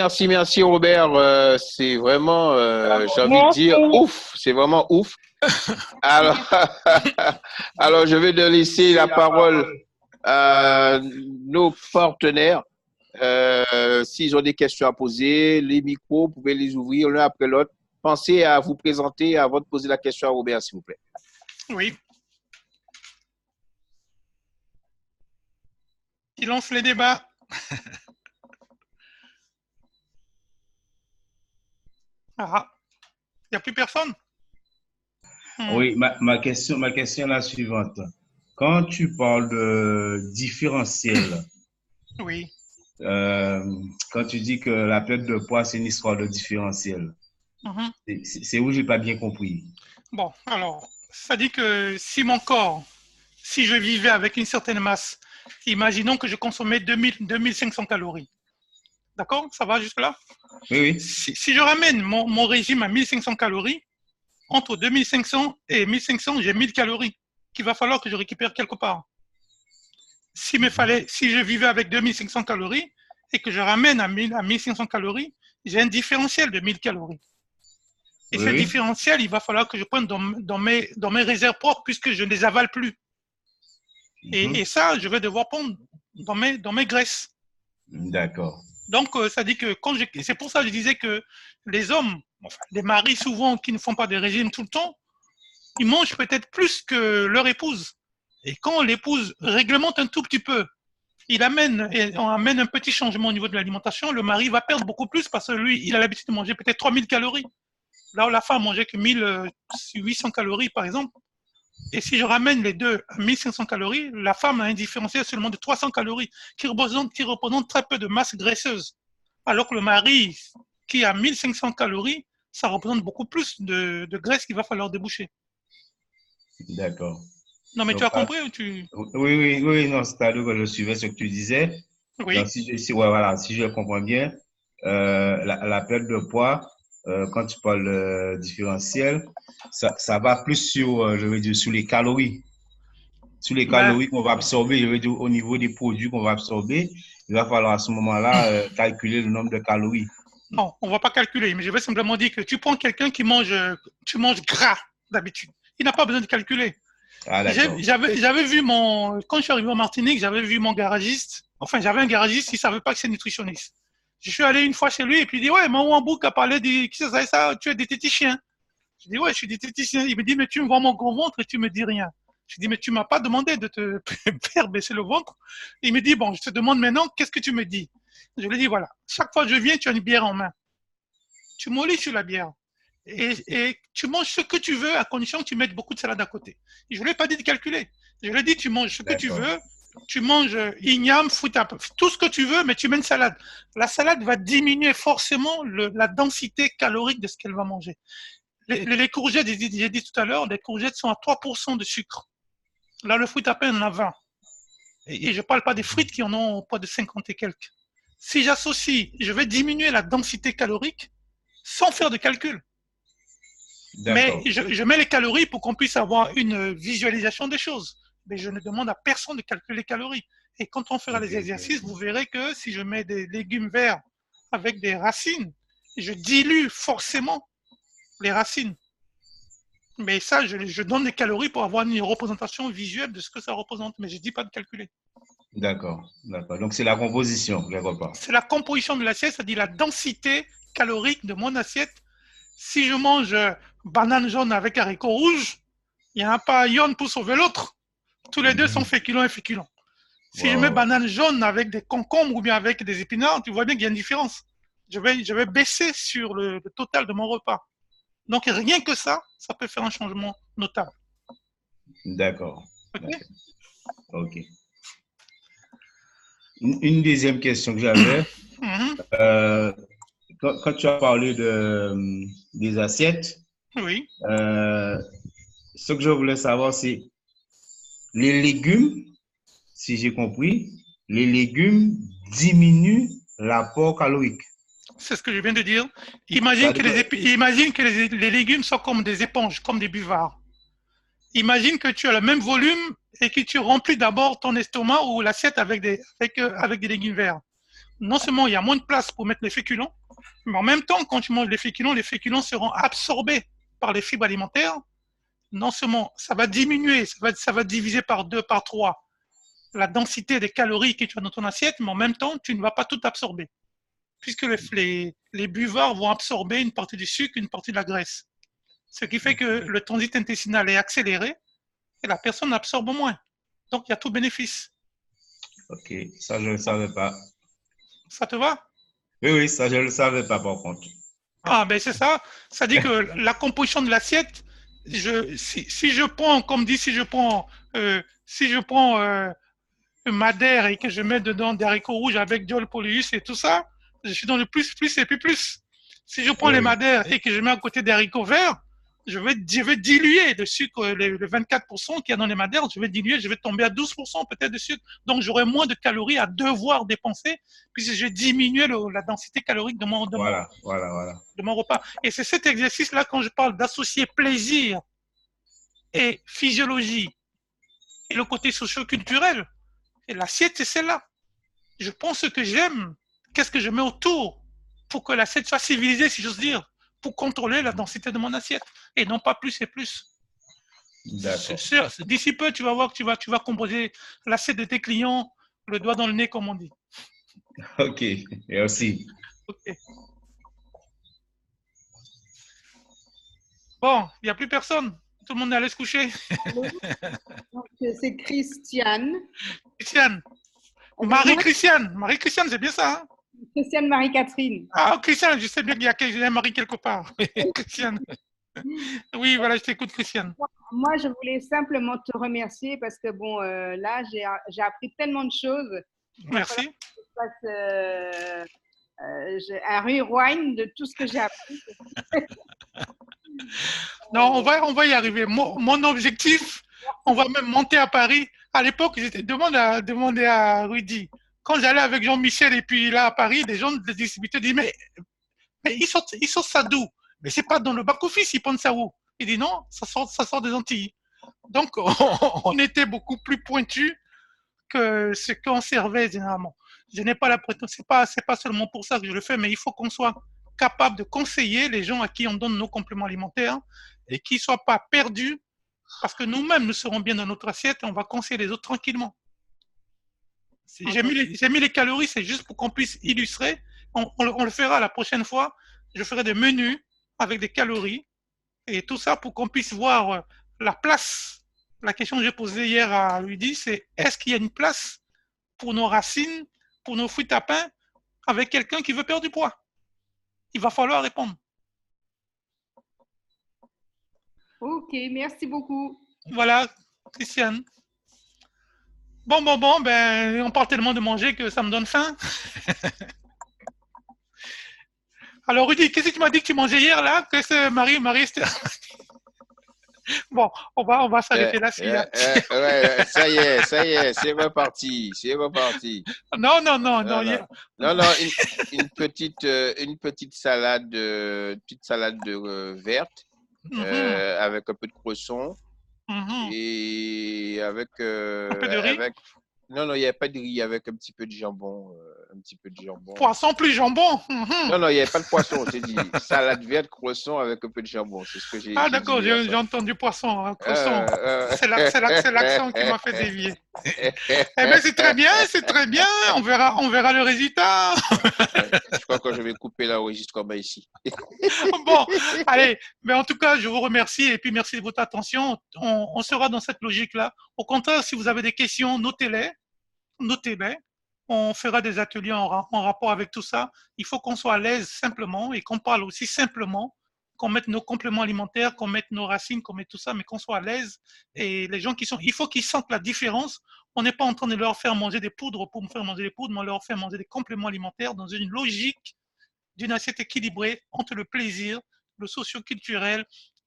Robert. C'est vraiment, j'ai envie de dire, ouf, c'est vraiment ouf. Alors, alors, je vais laisser la parole à nos partenaires. S'ils ont des questions à poser, les micros, vous pouvez les ouvrir l'un après l'autre. Pensez à vous présenter avant de poser la question à Robert, s'il vous plaît. Oui. Il lance les débats. Ah, il n'y a plus personne? Oui, ma question est la suivante. Quand tu parles de différentiel, oui. Quand tu dis que la perte de poids, c'est une histoire de différentiel, c'est où j'ai pas bien compris. Bon, alors, ça dit que si mon corps, si je vivais avec une certaine masse, imaginons que je consommais 2500 calories. D'accord? Ça va jusque-là? Oui, oui. Si je ramène mon régime à 1500 calories, entre 2500 et 1500, j'ai 1000 calories qu'il va falloir que je récupère quelque part. Si je vivais avec 2500 calories et que je ramène à 1500 calories, j'ai un différentiel de 1000 calories. Et ce différentiel, il va falloir que je prenne dans mes réserves propres puisque je ne les avale plus. Et ça, je vais devoir prendre dans mes graisses. D'accord. Donc, ça dit que c'est pour ça que je disais que les hommes, enfin, les maris souvent qui ne font pas de régime tout le temps, ils mangent peut-être plus que leur épouse. Et quand l'épouse réglemente un tout petit peu, on amène un petit changement au niveau de l'alimentation, le mari va perdre beaucoup plus parce que lui, il a l'habitude de manger peut-être 3000 calories. Là où la femme mangeait que 1800 calories, par exemple. Et si je ramène les deux à 1500 calories, la femme a un différentiel seulement de 300 calories qui représente très peu de masse graisseuse. Alors que le mari, qui a 1500 calories, ça représente beaucoup plus de graisse qu'il va falloir déboucher. D'accord. Non, mais donc, tu as compris ou tu... Oui, non, c'est-à-dire que je suivais ce que tu disais. Oui. Donc, si je comprends bien, la perte de poids, quand tu parles différentiel, ça va plus sur, je veux dire, sur les calories. Sur les calories qu'on va absorber, je veux dire, au niveau des produits qu'on va absorber, il va falloir à ce moment-là calculer le nombre de calories. Non, on ne va pas calculer, mais je vais simplement dire que tu prends quelqu'un qui mange gras d'habitude. Il n'a pas besoin de calculer. Ah, j'avais vu quand je suis arrivé en Martinique, j'avais vu mon garagiste. Enfin, j'avais un garagiste, il ne savait pas que c'est nutritionniste. Je suis allé une fois chez lui et puis il dit, ouais, Mawambouk a parlé de, qui c'est ça, tu es diététicien. Je dis, ouais, je suis diététicien. Il me dit, mais tu me vois mon gros ventre et tu me dis rien. Je dis, mais tu m'as pas demandé de te faire baisser le ventre. Il me dit, bon, je te demande maintenant, qu'est-ce que tu me dis? Je lui dis, voilà, chaque fois que je viens, tu as une bière en main. Tu mollis sur la bière. Et tu manges ce que tu veux à condition que tu mettes beaucoup de salade à côté. Et je ne lui ai pas dit de calculer. Je lui ai dit, tu manges ce que tu veux. Tu manges igname, fruita, tout ce que tu veux, mais tu mets une salade. La salade va diminuer forcément la densité calorique de ce qu'elle va manger. Les courgettes, j'ai dit tout à l'heure, les courgettes sont à 3% de sucre. Là, le fruit à pain en a 20. Et je ne parle pas des frites qui en ont pas de 50 et quelques. Si j'associe, je vais diminuer la densité calorique sans faire de calcul. Mais je mets les calories pour qu'on puisse avoir une visualisation des choses. Mais je ne demande à personne de calculer les calories. Et quand on fera les exercices, vous verrez que si je mets des légumes verts avec des racines, je dilue forcément les racines. Mais ça, je donne des calories pour avoir une représentation visuelle de ce que ça représente, mais je ne dis pas de calculer. D'accord, d'accord. Donc, c'est la composition des repas. C'est la composition de l'assiette, c'est-à-dire la densité calorique de mon assiette. Si je mange banane jaune avec haricots rouges, il n'y en a pas un pour sauver l'autre. Tous les deux sont féculents et féculents. Si je mets banane jaune avec des concombres ou bien avec des épinards, tu vois bien qu'il y a une différence. Je vais baisser sur le total de mon repas. Donc, rien que ça peut faire un changement notable. D'accord. Okay. OK. Une deuxième question que j'avais. Quand tu as parlé des assiettes, oui. Ce que je voulais savoir, c'est les légumes, si j'ai compris, les légumes diminuent l'apport calorique. C'est ce que je viens de dire. Imagine que les légumes sont comme des éponges, comme des buvards. Imagine que tu as le même volume et que tu remplis d'abord ton estomac ou l'assiette avec des légumes verts. Non seulement il y a moins de place pour mettre les féculents, mais en même temps, quand tu manges les féculents seront absorbés par les fibres alimentaires. Non seulement ça va diminuer, ça va diviser par 2, par 3 la densité des calories que tu as dans ton assiette, mais en même temps, tu ne vas pas tout absorber. Puisque les buvards vont absorber une partie du sucre, une partie de la graisse. Ce qui fait que le transit intestinal est accéléré et la personne absorbe moins. Donc, il y a tout bénéfice. OK, ça, je ne le savais pas. Ça te va? Oui, ça, je ne le savais pas par contre. Ah, ben c'est ça. Ça dit que la composition de l'assiette, si je prends, comme dit, si je prends madère et que je mets dedans des haricots rouges avec diol polyus et tout ça, je suis dans le plus et puis plus. Si je prends les madères et que je mets à côté des haricots verts, je vais diluer le sucre, le 24% qu'il y a dans les madères, je vais tomber à 12% peut-être de sucre. Donc, j'aurai moins de calories à devoir dépenser puisque je diminue la densité calorique de mon repas. Et c'est cet exercice-là, quand je parle d'associer plaisir et physiologie et le côté socio-culturel, et l'assiette, c'est celle-là. Je pense ce que j'aime. Qu'est-ce que je mets autour pour que l'assiette soit civilisée, si j'ose dire, pour contrôler la densité de mon assiette et non pas plus et plus. D'accord. D'ici peu, tu vas voir que tu vas composer l'assiette de tes clients, le doigt dans le nez, comme on dit. OK, merci. OK. Bon, il n'y a plus personne. Tout le monde est allé se coucher. C'est Christiane. Christiane. Marie-Christiane. Marie-Christiane, c'est bien ça. Hein? Christiane Marie-Catherine. Ah, Christiane, je sais bien qu'il y a Marie quelque part. Christiane. Oui, voilà, je t'écoute, Christiane. Moi, je voulais simplement te remercier parce que, bon, là, j'ai appris tellement de choses. Merci. Un rewind de tout ce que j'ai appris. Non, on va y arriver. Mon objectif, on va même monter à Paris. À l'époque, j'étais demandé à Rudy. Quand j'allais avec Jean-Michel et puis là à Paris, des gens de distributeur disent mais ils sortent ça d'où? Mais c'est pas dans le back-office, ils prennent ça où? Il dit non, ça sort des Antilles. Donc on était beaucoup plus pointus que ce qu'on servait généralement. Je n'ai pas la prétention, c'est pas seulement pour ça que je le fais, mais il faut qu'on soit capable de conseiller les gens à qui on donne nos compléments alimentaires et qu'ils ne soient pas perdus parce que nous-mêmes, nous serons bien dans notre assiette et on va conseiller les autres tranquillement. J'ai mis les calories, c'est juste pour qu'on puisse illustrer. On le fera la prochaine fois. Je ferai des menus avec des calories et tout ça pour qu'on puisse voir la place. La question que j'ai posée hier à Rudy, c'est est-ce qu'il y a une place pour nos racines, pour nos fruits à pain, avec quelqu'un qui veut perdre du poids? Il va falloir répondre. Ok, merci beaucoup. Voilà, Christiane. Bon, ben, on parle tellement de manger que ça me donne faim. Alors, Rudy, qu'est-ce que tu m'as dit que tu mangeais hier, là? Que c'est Marie-Esther? Bon, on va s'arrêter là. Ouais, ça y est, c'est reparti. Non. Non, une petite salade, verte avec un peu de cresson et avec un peu de riz. Non, non, il n'y avait pas de riz avec un petit peu de jambon. Un petit peu de jambon. Poisson plus jambon. Non, non, il n'y avait pas de poisson. J'ai dit salade verte, croissant avec un peu de jambon. C'est ce que j'ai Ah, dit. d'accord, j'ai entendu poisson, hein, croissant. C'est l'accent qui m'a fait dévier. Eh bien, c'est très bien, c'est très bien. On verra le résultat. Je crois que je vais couper l'enregistrement ici. Bon, allez, mais en tout cas, je vous remercie et puis merci de votre attention. On sera dans cette logique-là. Au contraire, si vous avez des questions, notez-les. On fera des ateliers en rapport avec tout ça. Il faut qu'on soit à l'aise simplement et qu'on parle aussi simplement, qu'on mette nos compléments alimentaires, qu'on mette nos racines, qu'on mette tout ça, mais qu'on soit à l'aise. Et les gens il faut qu'ils sentent la différence. On n'est pas en train de leur faire manger des poudres pour me faire manger des poudres, mais on leur fait manger des compléments alimentaires dans une logique d'une assiette équilibrée entre le plaisir, le socio-culturel,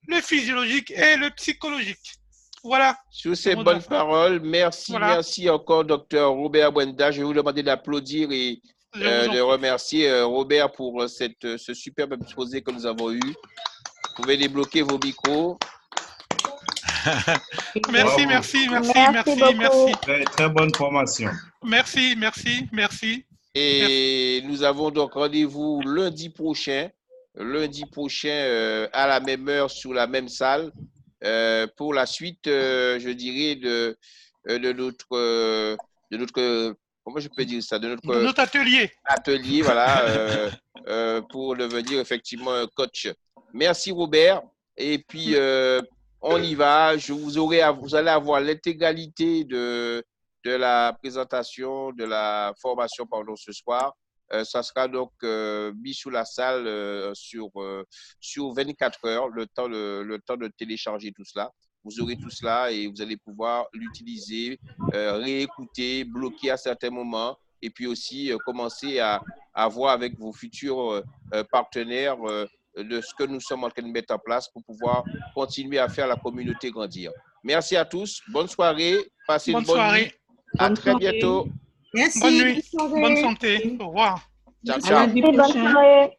le physiologique et le psychologique. Voilà. Sur ces bonnes paroles, merci, voilà. Merci encore, docteur Robert Bwenda. Je vais vous demander d'applaudir et de remercier Robert pour ce superbe exposé que nous avons eu. Vous pouvez débloquer vos micros. Merci. Très bonne formation. Merci. Et nous avons donc rendez-vous lundi prochain à la même heure sur la même salle pour la suite, je dirais, de notre comment je peux dire ça, de notre atelier, voilà, pour devenir effectivement un coach. Merci Robert. Et puis on y va. Vous allez avoir l'intégralité de la présentation, de la formation, pardon, ce soir. Ça sera donc mis sous la salle sur 24 heures, le temps de télécharger tout cela. Vous aurez tout cela et vous allez pouvoir l'utiliser, réécouter, bloquer à certains moments et puis aussi commencer à voir avec vos futurs partenaires de ce que nous sommes en train de mettre en place pour pouvoir continuer à faire la communauté grandir. Merci à tous. Bonne soirée. Passez une bonne nuit. À très bientôt. Merci. Bonne nuit. Bonne santé. Au revoir. Ciao, ciao. Bonne soirée.